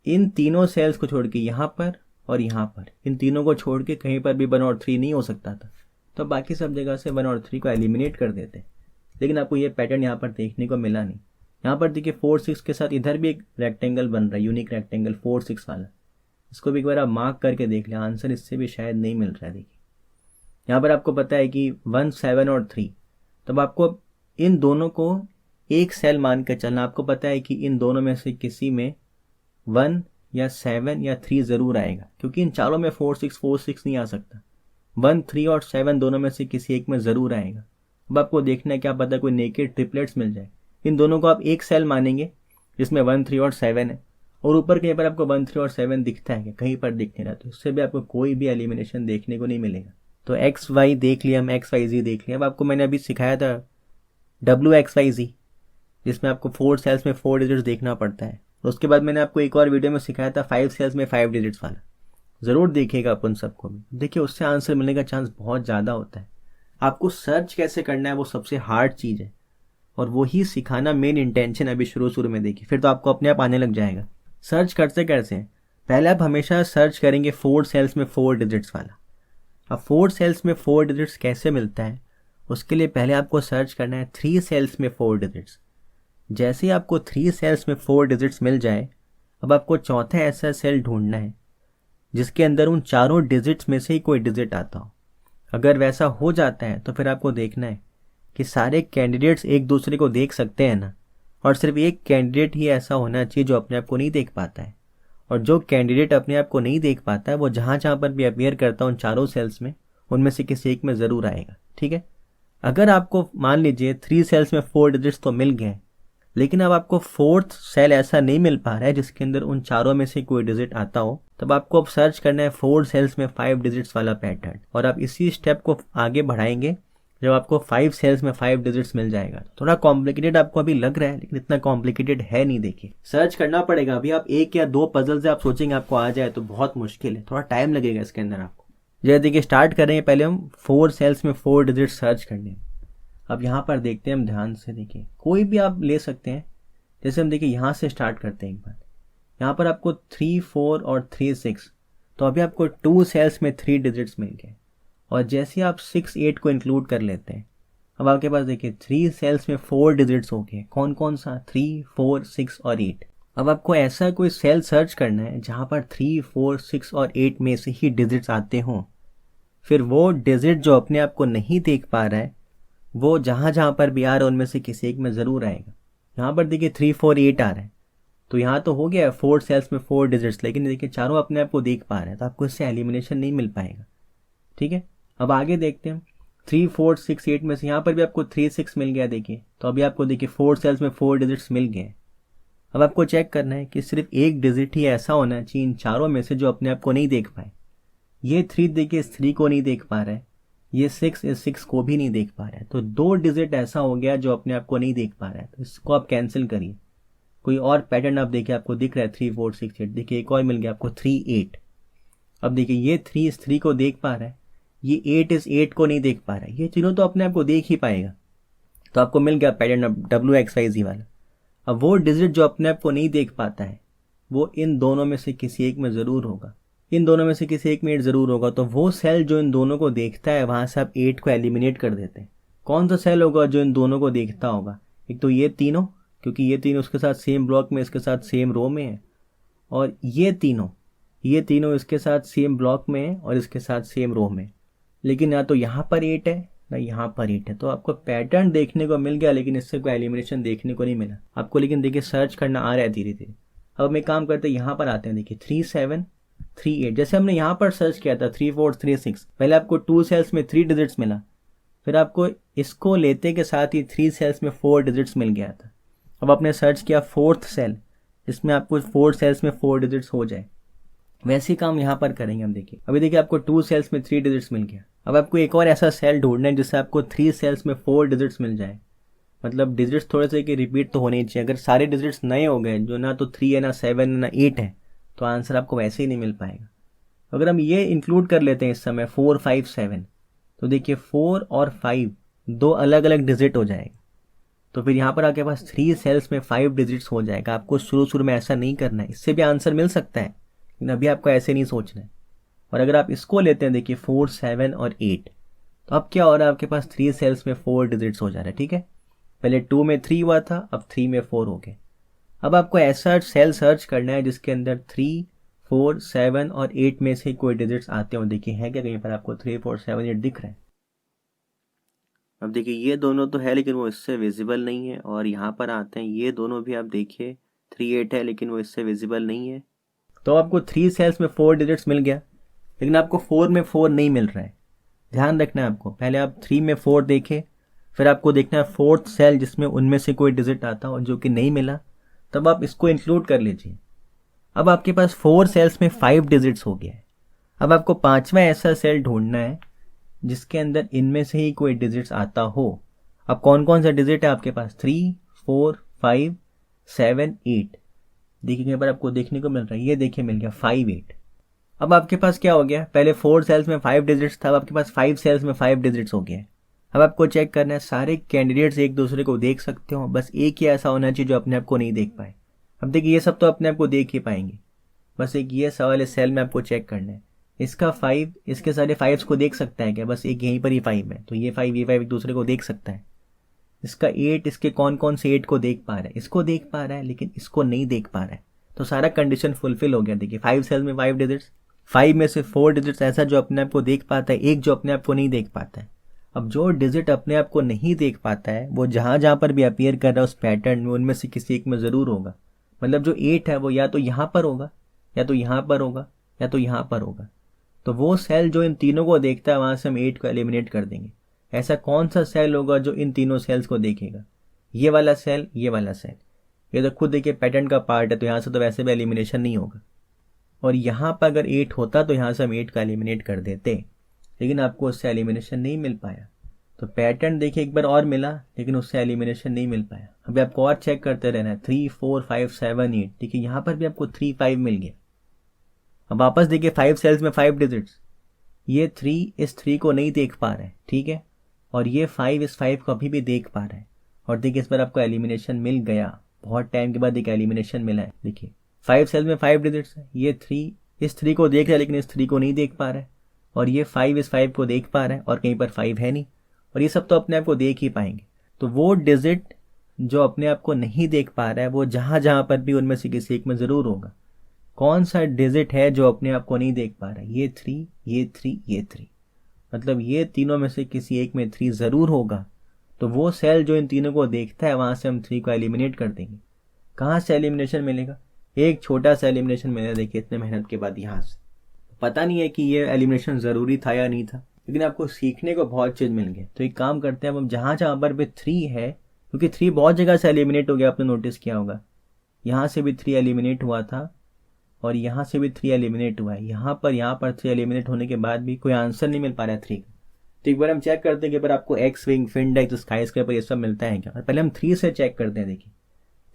इन तीनों सेल्स को छोड़ के यहाँ पर और यहाँ पर, इन तीनों को छोड़ के कहीं पर भी 1 और 3 नहीं हो सकता था, तो बाकी सब जगह से 1 और 3 को एलिमिनेट कर देते। लेकिन आपको ये पैटर्न यहाँ पर देखने को मिला नहीं। यहाँ पर देखिए 4 6 के साथ इधर भी एक रेक्टेंगल बन रहा है, यूनिक रेक्टेंगल 4 6 वाला। इसको भी एक बार आप मार्क करके देख लें, आंसर इससे भी शायद नहीं मिल रहा है। देखिए यहाँ पर आपको पता है कि 1 7 और 3, तब आपको इन दोनों को एक सेल मान कर चलना। आपको पता है कि इन दोनों में से किसी में 1 या 7 या 3 ज़रूर आएगा, क्योंकि इन चारों में 4 6 नहीं आ सकता। 1 3 और 7 दोनों में से किसी एक में ज़रूर आएगा। अब आपको देखना है, क्या पता कोई नेकेड ट्रिपलेट्स मिल जाए। इन दोनों को आप एक सेल मानेंगे जिसमें 1 3 और 7 है, और ऊपर कहीं पर आपको 1 3 और 7 दिखता है, कहीं पर दिख नहीं रहा, तो इससे भी आपको कोई भी एलिमिनेशन देखने को नहीं मिलेगा। तो एक्स वाई देख लिया, हम एक्स वाई जी देख लिया। अब आपको मैंने अभी सिखाया था WXYZ, जिसमें आपको 4 सेल्स में 4 डिजिट्स देखना पड़ता है। और उसके बाद मैंने आपको एक और वीडियो में सिखाया था 5 सेल्स में 5 डिजिट्स वाला, ज़रूर देखिएगा आप उन सबको भी। देखिए उससे आंसर मिलने का चांस बहुत ज़्यादा होता है। आपको सर्च कैसे करना है वो सबसे हार्ड चीज़ है, और वही सिखाना मेन इंटेंशन अभी शुरू में। देखिए फिर तो आपको अपने आप आने लग जाएगा। सर्च करते कैसे हैं, पहले आप हमेशा सर्च करेंगे 4 सेल्स में 4 डिजिट्स वाला। अब 4 सेल्स में 4 डिजिट्स कैसे मिलता है, उसके लिए पहले आपको सर्च करना है 3 सेल्स में 4 डिजिट्स। जैसे ही आपको 3 सेल्स में 4 डिजिट्स मिल जाए, अब आपको चौथा ऐसा सेल ढूंढना है जिसके अंदर उन चारों डिजिट्स में से ही कोई डिजिट आता हो। अगर वैसा हो जाता है तो फिर आपको देखना है कि सारे कैंडिडेट्स एक दूसरे को देख सकते हैं ना, और सिर्फ एक कैंडिडेट ही ऐसा होना चाहिए जो अपने आप को नहीं देख पाता है। और जो कैंडिडेट अपने आप को नहीं देख पाता है वो जहाँ जहाँ पर भी अपीयर करता है उन चारों सेल्स में, उनमें से किसी एक में ज़रूर आएगा, ठीक है। अगर आपको मान लीजिए 3 सेल्स में 4 डिजिट्स तो मिल गए, लेकिन अब आपको 4th सेल ऐसा नहीं मिल पा रहा है जिसके अंदर उन चारों में से कोई डिजिट आता हो, तब आपको अब सर्च करना है 4 सेल्स में 5 डिजिट्स वाला पैटर्न। और आप इसी स्टेप को आगे बढ़ाएंगे जब आपको 5 सेल्स में 5 डिजिट्स मिल जाएगा। थोड़ा कॉम्प्लिकेटेड आपको अभी लग रहा है, लेकिन इतना कॉम्प्लिकेटेड है नहीं। देखिए सर्च करना पड़ेगा। अभी आप 1 या 2 पजल से आप सोचेंगे आपको आ जाए तो बहुत मुश्किल है, थोड़ा टाइम लगेगा इसके अंदर आपको। जैसे देखिए स्टार्ट करेंगे पहले हम 4 सेल्स में 4 डिजिट सर्च करने। अब यहाँ पर देखते हैं हम ध्यान से, देखिए कोई भी आप ले सकते हैं। जैसे हम देखिए यहाँ से स्टार्ट करते हैं एक बार, यहाँ पर आपको 3 4 और 3 6, तो अभी आपको 2 सेल्स में 3 डिजिट्स मिल गए। और जैसे आप 6 8 को इंक्लूड कर लेते हैं, अब आपके पास देखिए 3 सेल्स में 4 डिजिट्स हो गए। कौन कौन सा, 3 4 6 और 8। अब आपको ऐसा कोई सेल सर्च करना है जहाँ पर 3 4 6 और 8 में से ही डिजिट्स आते हों। फिर वो डिजिट जो अपने आप को नहीं देख पा रहा है, वो जहाँ जहाँ पर भी आ रहा है उनमें से किसी एक में ज़रूर आएगा। यहाँ पर देखिए 3 4 8 आ रहा है, तो यहाँ तो हो गया 4 सेल्स में 4 डिजिट्स, लेकिन देखिए चारों अपने आप को देख पा रहे हैं, तो आपको इससे एलिमिनेशन नहीं मिल पाएगा, ठीक है। अब आगे देखते हैं 3 4 6 8 में से यहाँ पर भी आपको 3 6 मिल गया। देखिए तो अभी आपको देखिए 4 सेल्स में 4 डिजिट्स मिल गए। अब आपको चेक करना है कि सिर्फ एक डिजिट ही ऐसा होना चाहिए इन चारों में से जो अपने आप को नहीं देख पाए। ये 3 देखिए इस 3 को नहीं देख पा रहा है, ये 6 इस 6 को भी नहीं देख पा रहा है, तो 2 डिजिट ऐसा हो गया जो अपने आप को नहीं देख पा रहा है। तो इसको आप कैंसिल करिए। कोई और पैटर्न आप देखिए आपको दिख रहा है 3 4 6 8। देखिए एक और मिल गया आपको 3 8। अब देखिए ये 3 इस 3 को देख पा रहा है, ये 8 इस 8 को नहीं देख पा रहा है, ये तीनों तो अपने आप को देख ही पाएगा। तो आपको मिल गया पैटर्न WXYZ वाला। अब वो डिजिट जो अपने आप को नहीं देख पाता है वो इन दोनों में से किसी एक में ज़रूर होगा, इन दोनों में से किसी एक में 8 ज़रूर होगा। तो वो सेल जो इन दोनों को देखता है वहाँ से आप 8 को एलिमिनेट कर देते हैं। कौन सा सेल होगा जो इन दोनों को देखता होगा? एक तो ये तीनों, क्योंकि ये तीनों उसके साथ सेम ब्लॉक में, इसके साथ सेम रो में है, और ये तीनों इसके साथ सेम ब्लॉक में है और इसके साथ सेम रो में। लेकिन ना तो यहाँ पर 8 है ना यहाँ पर 8 है, तो आपको पैटर्न देखने को मिल गया लेकिन इससे कोई एलिमिनेशन देखने को नहीं मिला आपको। लेकिन देखिए सर्च करना आ रहा है धीरे धीरे। अब हम एक काम करते हैं, यहाँ पर आते हैं। देखिए 3 7 3 8, जैसे हमने यहाँ पर सर्च किया था 3 4 3 6, पहले आपको 2 सेल्स में 3 डिजिट्स मिला, फिर आपको इसको लेते के साथ ही 3 सेल्स में 4 डिजिट्स मिल गया था। अब आपने सर्च किया 4th सेल, जिसमें आपको 4 सेल्स में 4 डिजिट्स हो जाए। वैसे ही काम यहाँ पर करेंगे हम। देखिए अभी देखिए आपको 2 सेल्स में 3 डिजिट्स मिल गया। अब आपको एक और ऐसा सेल ढूंढना है जिससे आपको 3 सेल्स में 4 डिजिट्स मिल जाए। मतलब डिजिट्स थोड़े से कि रिपीट तो होने ही चाहिए। अगर सारे डिजिट्स नए हो गए, जो ना तो 3 है, ना 7 है, ना 8 है, तो आंसर आपको वैसे ही नहीं मिल पाएगा। अगर हम ये इंक्लूड कर लेते हैं इस समय 4, 5, 7, तो देखिए 4 और 5 दो अलग अलग डिजिट हो जाएगा। तो फिर यहाँ पर आपके पास 3 सेल्स में 5 डिजिट्स हो जाएगा। आपको शुरू में ऐसा नहीं करना है, इससे भी आंसर मिल सकता है, लेकिन अभी आपको ऐसे नहीं सोचना है। और अगर आप इसको लेते हैं, देखिए 4, 7 और 8, तो अब क्या हो रहा है, आपके पास 3 सेल्स में 4 डिजिट्स हो जा रहा है। ठीक है, पहले 2 में 3 हुआ था, अब 3 में 4 हो गए। अब आपको ऐसा सेल सर्च करना है जिसके अंदर 3, 4, 7 और 8 में से कोई डिजिट्स आते हो। देखिए है क्या कहीं पर आपको 3, 4, 7, 8 दिख रहा है? अब देखिए ये दोनों तो है लेकिन वो इससे विजिबल नहीं है। और यहाँ पर आते हैं, ये दोनों भी आप देखिए 3, 8 है लेकिन वो इससे विजिबल नहीं है। तो आपको 3 सेल्स में 4 डिजिट्स मिल गया, लेकिन आपको 4 में 4 नहीं मिल रहा है। ध्यान रखना है आपको, पहले आप 3 में 4 देखे, फिर आपको देखना है 4th सेल जिसमें उनमें से कोई डिजिट आता हो, जो कि नहीं मिला, तब आप इसको इंक्लूड कर लीजिए। अब आपके पास 4 सेल्स में 5 डिजिट्स हो गया है। अब आपको 5वां ऐसा सेल ढूंढना है जिसके अंदर इनमें से ही कोई डिजिट्स आता हो। अब कौन कौन सा डिजिट है आपके पास? 3, 4, 5, 7, 8। देखिए कहीं पर आपको देखने को मिल रहा है, ये देखिए मिल गया 5, 8। अब आपके पास क्या हो गया, पहले 4 सेल्स में 5 डिजिट्स था, अब आपके पास 5 सेल्स में 5 डिजिट्स हो गया। अब आपको चेक करना है, सारे कैंडिडेट्स एक दूसरे को देख सकते हो, बस एक ही ऐसा होना चाहिए जो अपने आप को नहीं देख पाए। अब देखिए ये सब तो अपने आप को देख ही पाएंगे, बस एक ये सवाल इस सेल में आपको चेक करना है। इसका 5 इसके सारे 5s को देख सकता है क्या? बस एक यहीं पर ही 5 है, तो ये 5 ये 5 एक दूसरे को देख सकता है। इसका 8 इसके कौन कौन से 8 को देख पा रहा है? इसको देख पा रहा है लेकिन इसको नहीं देख पा रहा है। तो सारा कंडीशन फुलफिल हो गया। देखिए 5 सेल में 5 डिजिट्स, 5 में से 4 डिजिट्स ऐसा जो अपने आप को देख पाता है, एक जो अपने आप को नहीं देख पाता है। अब जो डिजिट अपने आप को नहीं देख पाता है वो जहां जहां पर भी अपीयर कर रहा है उस पैटर्न में, उनमें से किसी एक में जरूर होगा। मतलब जो 8 है वो या तो यहां पर होगा, या तो यहां पर होगा, या तो यहां पर होगा। तो वो सेल जो इन तीनों को देखता है वहां से हम 8 को एलिमिनेट कर देंगे। ऐसा कौन सा सेल होगा जो इन तीनों सेल्स को देखेगा? ये वाला सेल, ये वाला सेल। ये तो खुद देखिए पैटर्न का पार्ट है, तो यहां से तो वैसे भी एलिमिनेशन नहीं होगा। और यहां पर अगर 8 होता तो यहां से हम 8 का एलिमिनेट कर देते, लेकिन आपको उससे एलिमिनेशन नहीं मिल पाया। तो पैटर्न देखिए एक बार और मिला, लेकिन उससे एलिमिनेशन नहीं मिल पाया। अभी आपको और चेक करते रहना है, 3, 4, 5, 7, 8। देखिए यहां पर भी आपको 3, 5 मिल गया। अब वापस देखिए 5 सेल्स में 5 डिजिट्स, ये 3 इस 3 को नहीं देख पा रहा है, ठीक है, और ये 5 इस 5 को अभी भी देख पा रहा है। और देखिए इस पर आपको एलिमिनेशन मिल गया, बहुत टाइम के बाद एक एलिमिनेशन मिला है। देखिए 5 सेल्स में 5 डिजिट्स है, ये 3 इस 3 को देख रहा है लेकिन इस 3 को नहीं देख पा रहा है, और ये 5 इस 5 को देख पा रहा है और कहीं पर 5 है नहीं, और ये सब तो अपने आप को देख ही पाएंगे। तो वो डिजिट जो अपने आप को नहीं देख पा रहा है वो जहां जहां पर भी उनमें से किसी एक में जरूर होगा। कौन सा डिजिट है जो अपने आप को नहीं देख पा रहा है? ये 3, ये 3, ये 3। मतलब ये तीनों में से किसी एक में 3 जरूर होगा। तो वो सेल जो इन तीनों को देखता है वहां से हम 3 को एलिमिनेट कर देंगे। कहां से एलिमिनेशन मिलेगा? एक छोटा सा एलिमिनेशन मिलेगा। देखिए इतने मेहनत के बाद यहां से, पता नहीं है कि ये एलिमिनेशन जरूरी था या नहीं था, लेकिन आपको सीखने को बहुत चीज मिल गया। तो एक काम करते हैं, अब हम जहां जहां पर भी 3 है, क्योंकि 3 बहुत जगह से एलिमिनेट हो गया, आपने नोटिस किया होगा। यहां से भी 3 एलिमिनेट हुआ था और यहां से भी 3 एलिमिनेट हुआ है। यहां पर 3 एलिमिनेट होने के बाद भी कोई आंसर नहीं मिल पा रहा है 3 का। तो एक बार हम चेक करते हैं कि अगर आपको एक्स विंग, फिनडेक्स, स्काई स्क्रैपर ये सब मिलता है क्या। और पहले हम 3 से चेक करते हैं। देखिए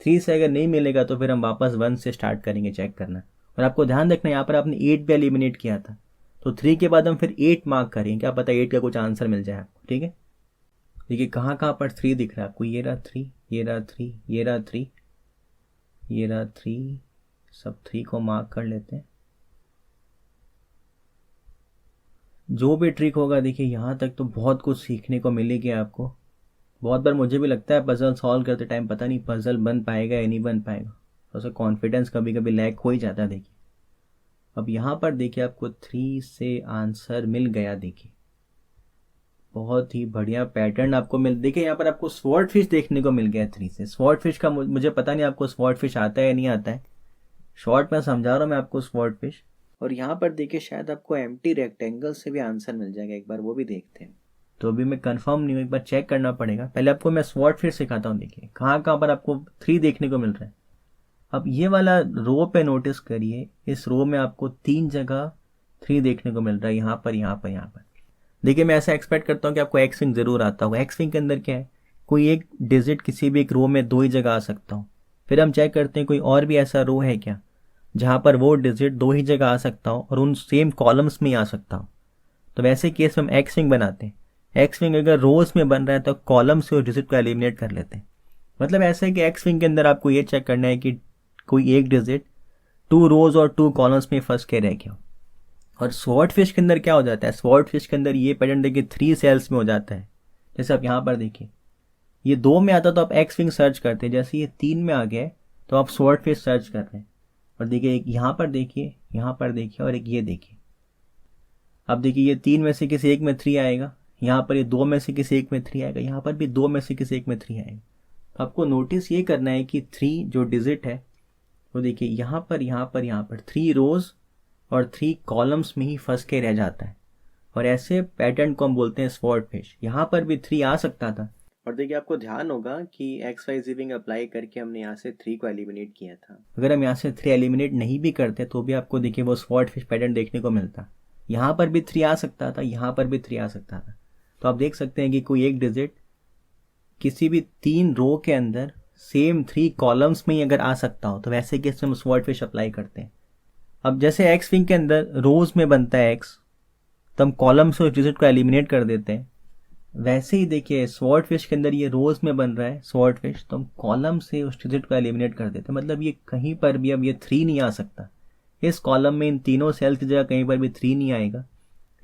3 से अगर नहीं मिलेगा तो फिर हम वापस 1 से स्टार्ट करेंगे चेक करना। और आपको ध्यान रखना, यहाँ पर आपने 8 भी एलिमिनेट किया था, तो 3 के बाद हम फिर 8 मार्क करेंगे, क्या पता 8 का कुछ आंसर मिल जाए आपको। ठीक है, देखिए कहाँ कहाँ पर 3 दिख रहा है आपको। ये रहा 3, ये रहा 3, ये रहा 3, ये रहा 3, सब 3 को मार्क कर लेते हैं। जो भी ट्रिक होगा, देखिए यहाँ तक तो बहुत कुछ सीखने को मिलेगी आपको। बहुत बार मुझे भी लगता है पजल सॉल्व करते टाइम पता नहीं पजल बन पाएगा या नहीं बन पाएगा, तो उसका कॉन्फिडेंस कभी कभी लैक हो ही जाता है। देखिए अब यहाँ पर देखिए आपको 3 से आंसर मिल गया। देखिए बहुत ही बढ़िया पैटर्न आपको मिल, देखिए यहाँ पर आपको स्वॉर्ड फिश देखने को मिल गया 3 से। स्वॉर्ड फिश का मुझे पता नहीं आपको स्वॉर्ड फिश आता है या नहीं आता है, शॉर्ट में समझा रहा हूँ मैं आपको स्वॉर्ड फिश। और यहाँ पर देखिए शायद आपको एम्प्टी रेक्टेंगल से भी आंसर मिल जाएगा, एक बार वो भी देखते हैं। तो अभी मैं कंफर्म नहीं हूँ, एक बार चेक करना पड़ेगा। पहले आपको मैं स्वॉट फिश सिखाता हूँ। देखिए कहाँ कहाँ पर आपको 3 देखने को मिल रहा है। अब ये वाला रो पे नोटिस करिए, इस रो में आपको 3 जगह 3 देखने को मिल रहा है, यहाँ पर, यहाँ पर, यहाँ पर। देखिए मैं ऐसा एक्सपेक्ट करता हूँ कि आपको एक्स विंग जरूर आता होगा। एक्स विंग के अंदर क्या है, कोई एक डिजिट किसी भी एक रो में 2 ही जगह आ सकता हो। फिर हम चेक करते हैं कोई और भी ऐसा रो है क्या जहाँ पर वो डिजिट 2 ही जगह आ सकता हो और उन सेम कॉलम्स में ही आ सकता हो। तो वैसे केस में हम एक्स विंग बनाते हैं। एक्स विंग अगर रोज में बन रहा है तो कॉलम से उस डिजिट को एलिमिनेट कर लेते हैं। मतलब ऐसा है कि एक्स विंग के अंदर आपको ये चेक करना है कि कोई एक डिजिट 2 रोज और 2 कॉलम्स में फंस के रह गया। और स्वॉर्ड फिश के अंदर क्या हो जाता है, स्वॉर्ड फिश के अंदर ये पैटर्न देखिए 3 सेल्स में हो जाता है। जैसे आप यहाँ पर देखिए, ये 2 में आता तो आप एक्स विंग सर्च करते हैं, जैसे ये 3 में आ गया तो आप स्वॉर्ड फिश सर्च कर रहे हैं। और देखिए एक यहाँ पर देखिए, यहाँ पर देखिए, और एक ये देखिए। अब देखिए ये 3 में से किसी एक में 3 आएगा, यहाँ पर ये 2 में से किसी एक में 3 आएगा, यहाँ पर भी 2 में से किसी एक में 3 आएगा। तो आपको नोटिस ये करना है कि 3 जो डिजिट है वो देखिए यहाँ पर, यहाँ पर, यहाँ पर 3 रोज और 3 कॉलम्स में ही फंस के रह जाता है। और ऐसे पैटर्न को हम बोलते हैं स्वॉर्ड फिश। यहाँ पर भी 3 आ सकता था। और देखिए आपको ध्यान होगा कि एक्स वाई विंग अप्लाई करके हमने यहाँ से 3 को एलिमिनेट किया था। अगर हम यहाँ से 3 एलिमिनेट नहीं भी करते तो भी आपको देखिए वो स्वॉर्ड फिश पैटर्न देखने को मिलता। यहाँ पर भी 3 आ सकता था, यहाँ पर भी 3 आ सकता था। तो आप देख सकते हैं कि कोई एक डिजिट किसी भी 3 रो के अंदर सेम 3 कॉलम्स में ही अगर आ सकता हो तो वैसे केस में हम स्वॉर्ड फिश अप्लाई करते हैं। अब जैसे एक्स विंग के अंदर रोज में बनता है एक्स, तो हम कॉलम से उस डिजिट को एलिमिनेट कर देते हैं। वैसे ही देखिए स्वॉर्ड फिश के अंदर ये रोज में बन रहा है स्वॉर्ड फिश, तो हम कॉलम से उस डिजिट को एलिमिनेट कर देते हैं। मतलब ये कहीं पर भी अब ये 3 नहीं आ सकता। इस कॉलम में इन तीनों सेल्स की जगह कहीं पर भी 3 नहीं आएगा,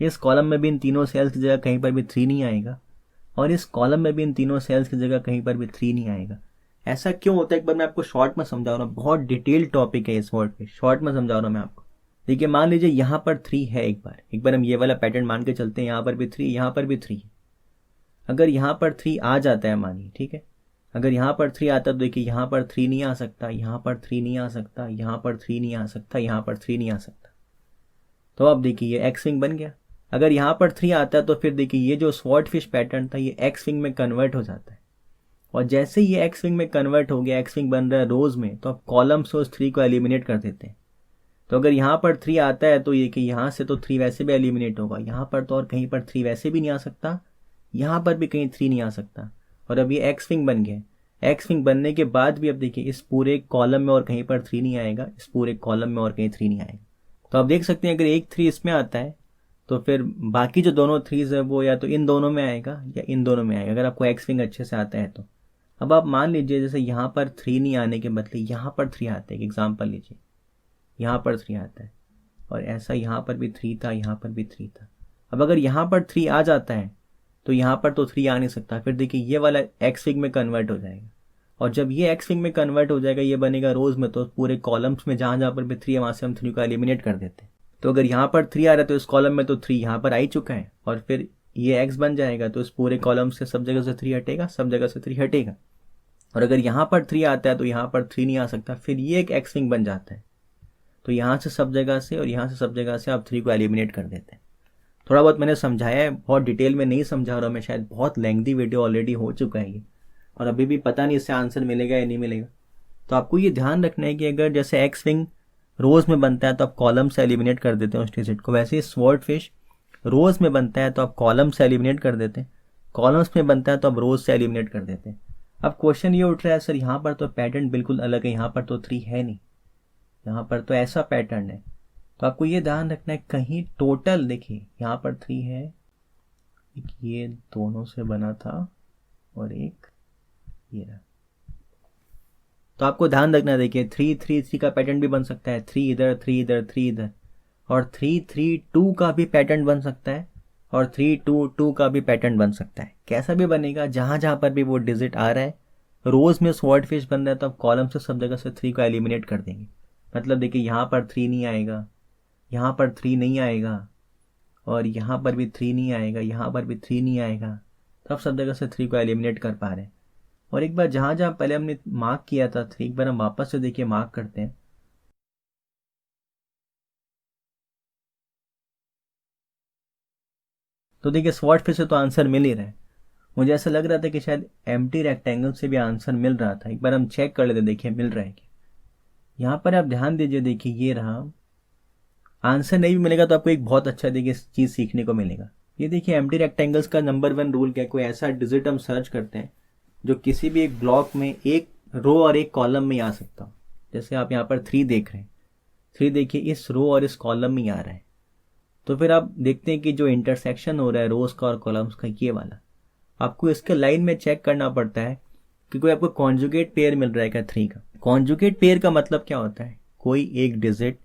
इस कॉलम में भी इन तीनों सेल्स की जगह कहीं पर भी 3 नहीं आएगा, और इस कॉलम में भी इन तीनों सेल्स की जगह कहीं पर भी 3 नहीं आएगा। ऐसा क्यों होता है, एक बार मैं आपको शॉर्ट में समझा रहा हूँ। बहुत डिटेल टॉपिक है इस वर्ड पे, शॉर्ट में समझा रहा हूँ मैं आपको। देखिए मान लीजिए यहाँ पर 3 है, एक बार हम ये वाला पैटर्न मान के चलते हैं, यहाँ पर भी 3, यहाँ पर भी 3। अगर यहाँ पर 3 आ जाता है मानिए, ठीक है, अगर यहाँ पर 3 आता है तो देखिए यहाँ पर 3 नहीं आ सकता, यहाँ पर 3 नहीं आ सकता, यहाँ पर 3 नहीं आ सकता, यहाँ पर 3 नहीं आ सकता। तो अब देखिए ये एक्स विंग बन गया। अगर यहाँ पर 3 आता है तो फिर देखिए ये जो स्वॉर्ड फिश पैटर्न था ये एक्स विंग में कन्वर्ट हो जाता है। और जैसे ही ये एक्स विंग में कन्वर्ट हो गया, एक्स विंग बन रहा है रोज में, तो आप कॉलम से उस 3 को एलिमिनेट कर देते हैं। तो अगर यहाँ पर 3 आता है तो ये कि यहाँ से तो 3 वैसे भी एलिमिनेट होगा, यहाँ पर तो और कहीं पर 3 वैसे भी नहीं आ सकता, यहाँ पर भी कहीं 3 नहीं आ सकता। और अब ये एक्स विंग बन गया। एक्स विंग बनने के बाद भी अब देखिए इस पूरे कॉलम में और कहीं पर 3 नहीं आएगा, इस पूरे कॉलम में और कहीं 3 नहीं आएगा। तो आप देख सकते हैं अगर एक 3 इसमें आता है तो फिर बाकी जो दोनों 3 है वो या तो इन दोनों में आएगा या इन दोनों में आएगा, अगर आपको एक्स विंग अच्छे से आता है तो। अब आप मान लीजिए जैसे यहाँ पर 3 नहीं आने के बदले यहाँ पर 3 आते हैं, एग्जाम्पल लीजिए, यहाँ पर 3 आता है और ऐसा यहाँ पर भी 3 था, यहाँ पर भी 3 था। अब अगर यहाँ पर 3 आ जाता है तो यहाँ पर तो 3 आ नहीं सकता, फिर देखिए ये वाला एक्स विंग में कन्वर्ट हो जाएगा। और जब ये एक्स विंग में कन्वर्ट हो जाएगा, ये बनेगा रोज में, तो पूरे कॉलम्स में जहाँ जहाँ पर भी 3 है वहाँ से हम 3 को एलिमिनेट कर देते हैं। तो अगर यहाँ पर 3 आ रहा है तो इस कॉलम में तो 3 यहाँ पर आ ही चुका है, और फिर ये एक्स बन जाएगा तो इस पूरे कॉलम से सब जगह से 3 हटेगा, सब जगह से 3 हटेगा। और अगर यहाँ पर 3 आता है तो यहाँ पर 3 नहीं आ सकता, फिर ये एक एक्स विंग बन जाता है। तो यहाँ से सब जगह से और यहाँ से सब जगह से आप 3 को एलिमिनेट कर देते हैं। थोड़ा बहुत मैंने समझाया है, बहुत डिटेल में नहीं समझा रहा हूँ मैं, शायद बहुत लेंथी वीडियो ऑलरेडी हो चुका है ये, और अभी भी पता नहीं इससे आंसर मिलेगा या नहीं मिलेगा। तो आपको ये ध्यान रखना है कि अगर जैसे एक्स विंग रोज में बनता है तो आप कॉलम से एलिमिनेट कर देते हैं उस डिजिट को, वैसे ही स्वॉर्ड फिश रोज में बनता है तो आप कॉलम से एलिमिनेट कर देते हैं, कॉलम्स में बनता है तो आप रोज से एलिमिनेट कर देते हैं। अब क्वेश्चन ये उठ रहा है सर यहाँ पर तो पैटर्न बिल्कुल अलग है, यहाँ पर तो 3 है नहीं, यहाँ पर तो ऐसा पैटर्न है। तो आपको ये ध्यान रखना है कहीं टोटल देखिए यहाँ पर 3 है, एक ये दोनों से बना था और एक ये रहा। तो आपको ध्यान रखना, देखिए 3 3 3 का पैटर्न भी बन सकता है, 3 इधर 3 इधर 3 इधर, और 3 3 2 का भी पैटर्न बन सकता है, और 3 2 2 का भी पैटर्न बन सकता है। कैसा भी बनेगा, जहां जहां पर भी वो डिजिट आ रहा है, रोज में स्वॉर्ड फिश बन रहा है तो आप कॉलम से सब जगह से 3 को एलिमिनेट कर देंगे। मतलब देखिए यहाँ पर 3 नहीं आएगा, यहाँ पर 3 नहीं आएगा, और यहाँ पर भी 3 नहीं आएगा, यहाँ पर भी 3 नहीं आएगा, तो आप सब जगह से 3 को एलिमिनेट कर पा रहे हैं। और एक बार जहां जहां पहले हमने मार्क किया था 3, एक बार हम वापस से देखिए मार्क करते हैं। तो देखिए स्वॉट फिश से तो आंसर मिल ही रहा है। मुझे ऐसा लग रहा था कि शायद एम्प्टी रेक्टेंगल से भी आंसर मिल रहा था। एक बार हम चेक कर लेते, देखिए मिल रहा है क्या। यहाँ पर आप ध्यान दीजिए, देखिए ये रहा। आंसर नहीं भी मिलेगा तो आपको एक बहुत अच्छा देखिए चीज़ सीखने को मिलेगा। ये देखिए एम्प्टी रेक्टेंगल्स का नंबर 1 रूल क्या है, कोई ऐसा डिजिट हम सर्च करते हैं जो किसी भी एक ब्लॉक में एक रो और एक कॉलम में आ सकता हो। जैसे आप यहाँ पर 3 देख रहे हैं, 3 देखिए इस रो और इस कॉलम में आ रहा है। तो फिर आप देखते हैं कि जो इंटरसेक्शन हो रहा है रोज का और कॉलम्स का, ये वाला आपको इसके लाइन में चेक करना पड़ता है कि कोई आपको कॉन्जुगेट पेयर मिल रहा है क्या 3 का। कॉन्जुगेट पेयर का मतलब क्या होता है, कोई एक डिजिट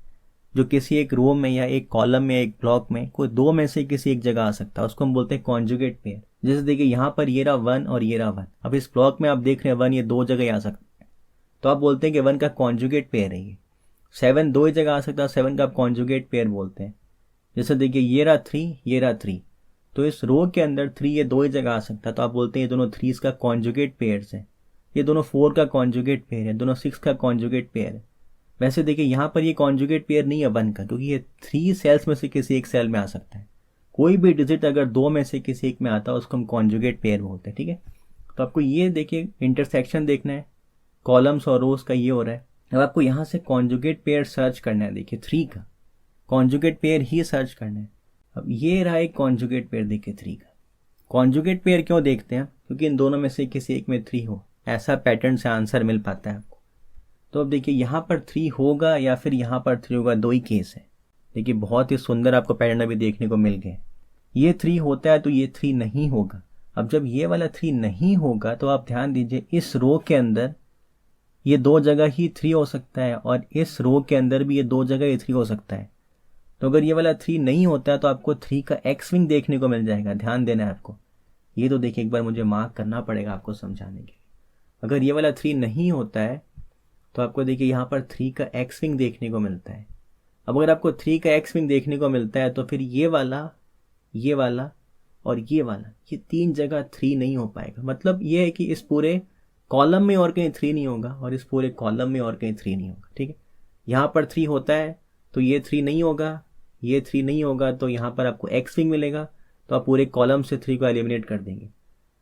जो किसी एक रो में या एक कॉलम में एक ब्लॉक में कोई 2 में से किसी एक जगह आ सकता है, उसको हम बोलते हैं कॉन्जुगेट पेयर। जैसे देखिए यहाँ पर ये रहा 1 और ये रहा 1। अब इस ब्लॉक में आप देख रहे हैं 1 ये 2 जगह आ सकता है, तो आप बोलते हैं कि 1 का कॉन्जुगेट पेयर है ये। 7 2 जगह आ सकता है, 7 का आप कॉन्जुगेट पेयर बोलते हैं। जैसे देखिए ये रहा 3, ये रहा 3, तो इस रो के अंदर 3 ये 2 ही जगह आ सकता है, तो आप बोलते हैं ये दोनों 3 का कॉन्जुगेट पेयर्स है। ये दोनों 4 का कॉन्जुगेट पेयर है, दोनों 6 का कॉन्जुगेट पेयर है। वैसे देखिए यहाँ पर ये कॉन्जुगेट पेयर नहीं है 1 का, क्योंकि ये 3 सेल्स में से किसी एक सेल में आ सकता है। कोई भी डिजिट अगर 2 में से किसी एक में आता है उसको हम कॉन्जुगेट पेयर बोलते हैं, ठीक है। तो आपको ये देखिए इंटरसेक्शन देखना है, कॉलम्स और रोज का ये हो रहा है। अब आपको यहाँ से कॉन्जुगेट पेयर सर्च करना है, देखिए 3 का कॉन्जुगेट पेयर ही सर्च करना है। अब ये रहा एक कॉन्जुगेट पेयर, देखिए 3 का। कॉन्जुगेट पेयर क्यों देखते हैं, क्योंकि इन दोनों में से किसी एक में 3 हो, ऐसा पैटर्न से आंसर मिल पाता है आपको। तो अब देखिए यहाँ पर 3 होगा या फिर यहाँ पर 3 होगा, 2 ही केस है। देखिए बहुत ही सुंदर आपको पैटर्न अभी देखने को मिल गया। ये 3 होता है तो ये 3 नहीं होगा। अब जब ये वाला 3 नहीं होगा तो आप ध्यान दीजिए इस रो के अंदर ये 2 जगह ही 3 हो सकता है और इस रो के अंदर भी ये 2 जगह ये 3 हो सकता है। तो अगर ये वाला 3 नहीं होता है तो आपको 3 का एक्स विंग देखने को मिल जाएगा। ध्यान देना है आपको, ये तो देखिए एक बार मुझे मार्क करना पड़ेगा आपको समझाने के लिए। अगर ये वाला 3 नहीं होता है तो आपको देखिए यहाँ पर 3 का एक्स विंग देखने को मिलता है। अब अगर आपको 3 का एक्स विंग देखने को मिलता है तो फिर ये वाला और ये वाला, ये 3 जगह 3 नहीं हो पाएगा। मतलब ये है कि इस पूरे कॉलम में और कहीं 3 नहीं होगा और इस पूरे कॉलम में और कहीं 3 नहीं होगा, ठीक है। यहाँ पर 3 होता है तो ये 3 नहीं होगा, ये 3 नहीं होगा, तो यहाँ पर आपको एक्स विंग मिलेगा, तो आप पूरे कॉलम से 3 को एलिमिनेट कर देंगे।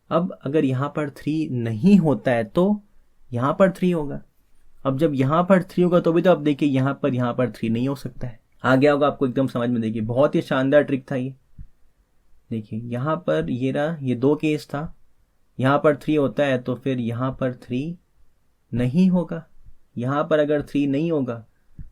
अब अगर यहाँ पर 3 नहीं होता है तो यहाँ पर 3 होगा। अब जब यहाँ पर 3 होगा तो भी तो आप देखिए यहाँ पर 3 नहीं हो सकता है। आ गया होगा आपको एकदम समझ में। देखिए बहुत ही शानदार ट्रिक था ये। देखिए यहाँ पर ये रहा, ये 2 केस था। यहाँ पर 3 होता है तो फिर यहाँ पर 3 नहीं होगा। यहाँ पर अगर 3 नहीं होगा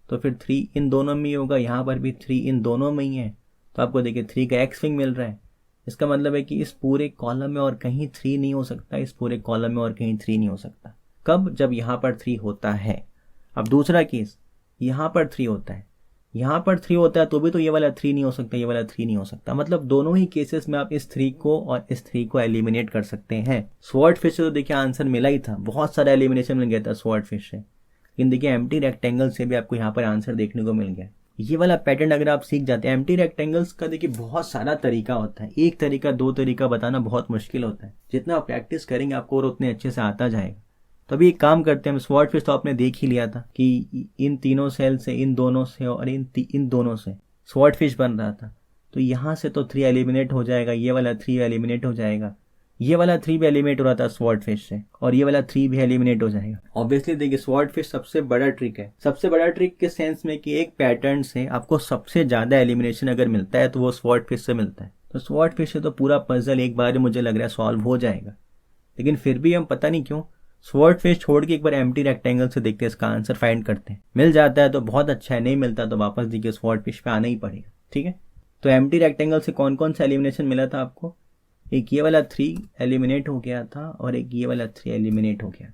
तो फिर 3 इन दोनों में ही होगा, यहाँ पर भी 3 इन दोनों में ही है। तो आपको देखिए 3 का एक्स विंग मिल रहा है। इसका मतलब है कि इस पूरे कॉलम में और कहीं 3 नहीं हो सकता, इस पूरे कॉलम में और कहीं 3 नहीं हो सकता। कब, जब यहाँ पर 3 होता है। अब दूसरा केस, यहाँ पर 3 होता है, यहाँ पर 3 होता है तो भी तो ये वाला 3 नहीं हो सकता, ये वाला 3 नहीं हो सकता। मतलब दोनों ही केसेस में आप इस 3 को और इस 3 को एलिमिनेट कर सकते हैं। स्वॉर्ड फिश से तो देखिए आंसर मिला ही था, बहुत सारा एलिमिनेशन मिल गया था स्वॉर्ड फिश से। लेकिन देखिए एम्प्टी रेक्टेंगल से भी आपको यहाँ पर आंसर देखने को मिल गया। ये वाला पैटर्न अगर आप सीख जाते हैं, एम्प्टी रेक्टेंगल्स का देखिए बहुत सारा तरीका होता है। एक तरीका 2 तरीका बताना बहुत मुश्किल होता है। जितना आप प्रैक्टिस करेंगे आपको और उतने अच्छे से आता जाएगा। तो अभी एक काम करते हैं, स्वॉर्ड फिश तो आपने देख ही लिया था कि इन तीनों सेल से, इन दोनों से और इन दोनों से स्वॉर्ड फिश बन रहा था। तो यहाँ से तो 3 एलिमिनेट हो जाएगा, ये वाला 3 एलिमिनेट हो जाएगा, ये वाला 3 भी एलिमिनेट हो रहा था स्वॉर्ड फिश से, और ये वाला 3 भी एलिमिनेट हो जाएगा। ऑब्वियसली देखिए स्वॉर्ड फिश सबसे बड़ा ट्रिक है। सबसे बड़ा ट्रिक के सेंस में कि एक पैटर्न से आपको सबसे ज्यादा एलिमिनेशन अगर मिलता है तो वो स्वॉर्ड फिश से मिलता है। तो स्वॉर्ड फिश से तो पूरा पजल एक बार मुझे लग रहा है सॉल्व हो जाएगा। लेकिन फिर भी हम पता नहीं क्यों स्वॉर्ड फिश छोड़ के एक बार एम्प्टी रेक्टेंगल से देखते हैं, इसका आंसर फाइंड करते हैं। मिल जाता है तो बहुत अच्छा है, नहीं मिलता तो वापस देखिए स्वॉर्ड फिश पे आना ही पड़ेगा, ठीक है। तो एम्प्टी रेक्टेंगल से कौन कौन सा एलिमिनेशन मिला था आपको, एक ये वाला 3 एलिमिनेट हो गया था और एक ये वाला 3 एलिमिनेट हो गया,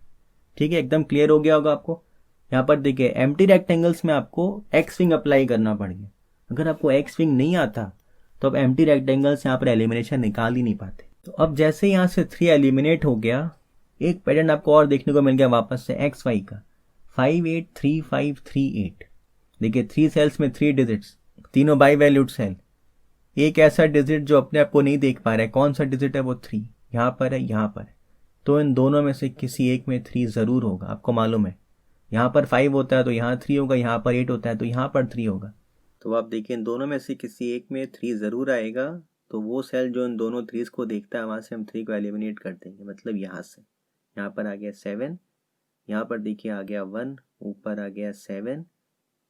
ठीक है। एकदम क्लियर हो गया होगा आपको। यहाँ पर देखिए एम्प्टी रेक्टेंगल्स में आपको एक्स विंग अप्लाई करना पड़ गया। अगर आपको एक्स विंग नहीं आता तो आप एम्प्टी रेक्टेंगल्स यहाँ पर एलिमिनेशन निकाल ही नहीं पाते। तो अब जैसे यहाँ से 3 एलिमिनेट हो गया, एक पैटर्न आपको और देखने को मिल गया वापस से एक्स वाई का, 5 8 3 5 3 8। देखिए 3 सेल्स में 3 डिजिट्स, तीनों बाई वैल्यूड सेल। एक ऐसा डिजिट जो अपने आप को नहीं देख पा रहा है, कौन सा डिजिट है वो 3, यहाँ पर है, यहाँ पर है। तो इन दोनों में से किसी एक में 3 जरूर होगा, आपको मालूम है। यहाँ पर 5 होता है तो यहाँ 3 होगा, यहाँ पर 8 होता है तो यहाँ पर 3 होगा। तो आप देखिए इन दोनों में से किसी एक में 3 जरूर आएगा, तो वो सेल जो इन दोनों थ्रीज को देखता है वहाँ से हम 3 को एलिमिनेट कर देंगे। मतलब यहाँ से, यहाँ पर आ गया 7, यहाँ पर देखिए आ गया 1, ऊपर आ गया 7,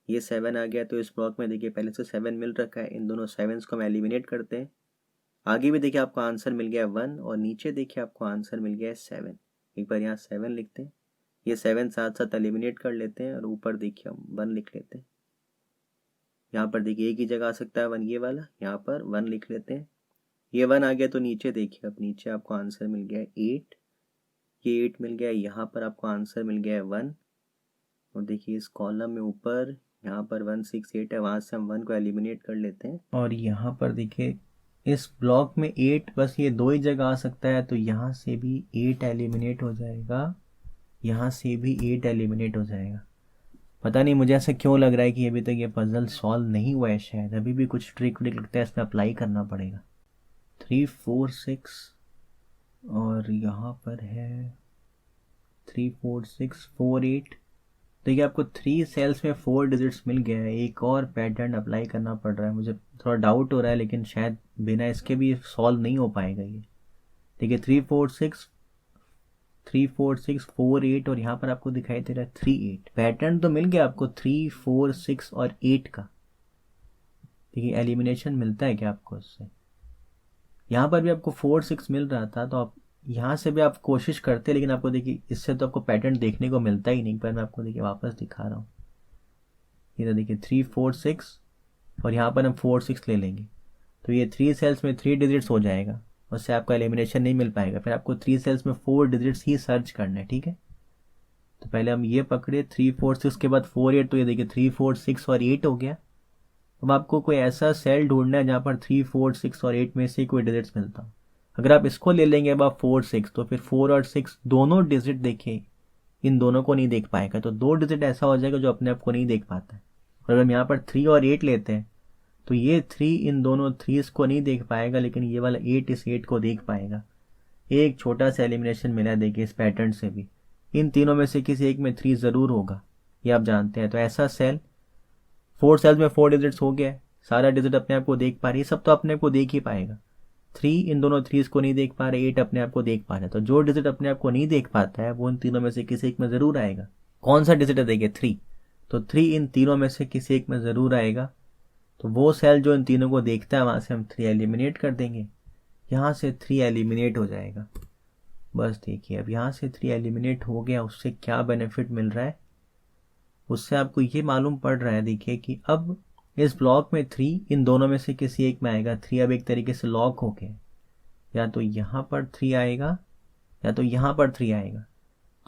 ये 7 आ गया। तो इस ब्लॉक में देखिए पहले से 7 मिल रखा है, इन दोनों 7s को हम एलिमिनेट करते हैं। आगे भी देखिए आपको आंसर मिल गया 1 और नीचे देखिए आपको आंसर मिल गया 7। एक बार यहाँ 7 लिखते हैं, ये 7 साथ साथ एलिमिनेट कर लेते हैं और ऊपर देखिए हम 1 लिख लेते हैं। यहाँ पर देखिए एक ही जगह आ सकता है 1, ये वाला, यहाँ पर 1 लिख लेते हैं। ये 1 आ गया तो नीचे देखिए, अब नीचे आपको आंसर मिल गया 8, ये 8 मिल गया। यहाँ पर आपको आंसर मिल गया 1 और देखिए इस कॉलम में ऊपर यहाँ पर 1 6 8 है, वहाँ से हम 1 को एलिमिनेट कर लेते हैं। और यहाँ पर देखिए इस ब्लॉक में 8 बस ये 2 ही जगह आ सकता है, तो यहाँ से भी 8 एलिमिनेट हो जाएगा, यहाँ से भी 8 एलिमिनेट हो जाएगा। पता नहीं मुझे ऐसा क्यों लग रहा है कि अभी तक ये पजल सॉल्व नहीं हुआ है, शायद अभी भी कुछ ट्रिक लगता है इसमें अप्लाई करना पड़ेगा। 3 4 6 और यहाँ पर है 3 4 6 4 8। देखिए आपको 3 सेल्स में 4 डिजिट्स मिल गया है। एक और पैटर्न अप्लाई करना पड़ रहा है, मुझे थोड़ा डाउट हो रहा है, लेकिन शायद बिना इसके भी सॉल्व नहीं हो पाएगा ये। देखिए 3 4 6 4 8 और यहाँ पर आपको दिखाई दे रहा है 3 8। पैटर्न तो मिल गया आपको 3 4 6 और 8 का। देखिए एलिमिनेशन मिलता है क्या आपको इससे? यहाँ पर भी आपको 4 6 मिल रहा था, तो आप यहाँ से भी आप कोशिश करते, लेकिन आपको देखिए इससे तो आपको पैटर्न देखने को मिलता ही नहीं। पर मैं आपको देखिए वापस दिखा रहा हूँ, ये तो देखिए 3 4 6 और यहाँ पर हम 4 6 ले लेंगे, तो ये 3 सेल्स में 3 डिजिट्स हो जाएगा, उससे आपका एलिमिनेशन नहीं मिल पाएगा। फिर आपको 3 सेल्स में 4 डिजिट्स ही सर्च करना है, ठीक है। तो पहले हम ये पकड़े 3 4 6 के बाद 4 8, तो ये देखिए 3 4 6 और 8 हो गया। अब आपको कोई ऐसा सेल ढूंढना है जहाँ पर 3 4 6 और 8 में से कोई डिजिट्स मिलता हो। अगर आप इसको ले लेंगे अब आप 4 6, तो फिर 4 और 6 दोनों डिजिट देखिए इन दोनों को नहीं देख पाएगा, तो 2 डिजिट ऐसा हो जाएगा जो अपने आप को नहीं देख पाता है। और अगर हम यहाँ पर 3 और 8 लेते हैं तो ये 3 इन दोनों 3s को नहीं देख पाएगा, लेकिन ये वाला 8 इस 8 को देख पाएगा। एक छोटा सा एलिमिनेशन मिला देखिए इस पैटर्न से भी, इन तीनों में से किसी एक में 3 जरूर होगा, ये आप जानते हैं। तो ऐसा सेल 4 सेल्स में 4 डिजिट्स हो गया, सारा डिजिट अपने आप को देख पा रही है, सब तो अपने आप को देख ही पाएगा। 3 इन दोनों 3s को नहीं देख पा रहे, 8 अपने आप को देख पा रहे हैं, तो जो डिजिट अपने आप को नहीं देख पाता है वो इन तीनों में से किसी एक में जरूर आएगा। कौन सा डिजिट है देखिए 3, तो 3 इन तीनों में से किसी एक में जरूर आएगा। तो वो सेल जो इन तीनों को देखता है वहां से हम 3 एलिमिनेट कर देंगे, यहाँ से 3 एलिमिनेट हो जाएगा। बस देखिए अब यहाँ से 3 एलिमिनेट हो गया, उससे क्या बेनिफिट मिल रहा है, उससे आपको ये मालूम पड़ रहा है देखिए कि अब इस ब्लॉक में 3 इन दोनों में से किसी एक में आएगा। 3 अब एक तरीके से लॉक हो गया, या तो यहाँ पर 3 आएगा या तो यहाँ पर 3 आएगा।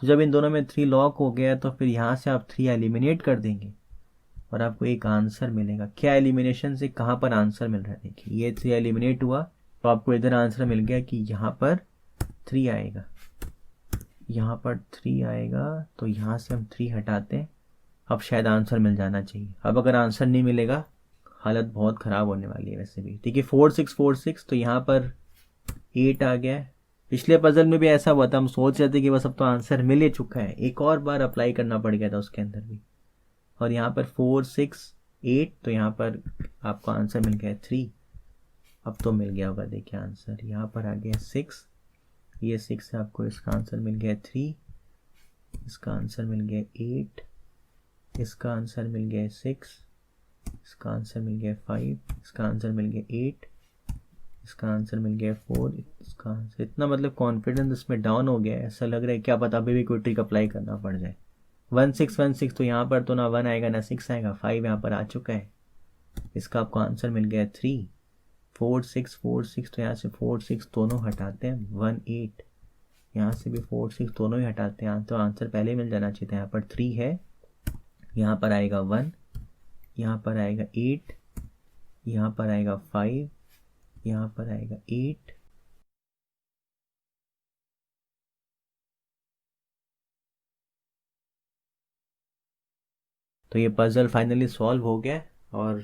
तो जब इन दोनों में 3 लॉक हो गया तो फिर यहाँ से आप 3 एलिमिनेट कर देंगे और आपको एक आंसर मिलेगा। क्या एलिमिनेशन से कहाँ पर आंसर मिल रहा है, देखिए ये 3 एलिमिनेट हुआ तो आपको इधर आंसर मिल गया कि यहाँ पर 3 आएगा, यहाँ पर 3 आएगा, तो यहाँ से हम 3 हटाते हैं। अब शायद आंसर मिल जाना चाहिए। अब अगर आंसर नहीं मिलेगा हालत बहुत ख़राब होने वाली है वैसे भी। देखिए 4 6 तो यहाँ पर 8 आ गया है। पिछले पजल में भी ऐसा हुआ था, हम सोच रहे थे कि बस अब तो आंसर मिल ही चुका है, एक और बार अप्लाई करना पड़ गया था उसके अंदर भी। और यहाँ पर 4 6 8, तो यहाँ पर आपको आंसर मिल गया 3। अब तो मिल गया होगा देखिए आंसर, यहाँ पर आ गया 6, ये 6 से आपको इसका आंसर मिल गया 3, इसका आंसर मिल गया 8, इसका आंसर मिल गया 6, इसका आंसर मिल गया 5, इसका आंसर मिल गया 8, इसका आंसर मिल गया 4, इसका आंसर। इतना मतलब कॉन्फिडेंस इसमें डाउन हो गया है, ऐसा लग रहा है क्या पता अभी भी कोई ट्रिक अप्लाई करना पड़ जाए। 1 6 तो यहाँ पर तो ना 1 आएगा ना 6 आएगा, 5 यहाँ पर आ चुका है। इसका आपको आंसर मिल गया 3। 4 6 तो यहाँ से 4 6 दोनों हटाते हैं, 1 8, यहाँ से भी 4 6 दोनों ही हटाते हैं, तो आंसर पहले मिल जाना चाहिए था। यहाँ पर 3 है, यहाँ पर आएगा 1, यहाँ पर आएगा 8, यहाँ पर आएगा 5, यहाँ पर आएगा 8। तो ये पजल फाइनली सॉल्व हो गया और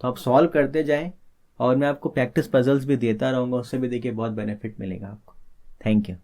तो आप सॉल्व करते जाएं और मैं आपको प्रैक्टिस पजल्स भी देता रहूँगा, उससे भी देखिए बहुत बेनिफिट मिलेगा आपको। Thank you.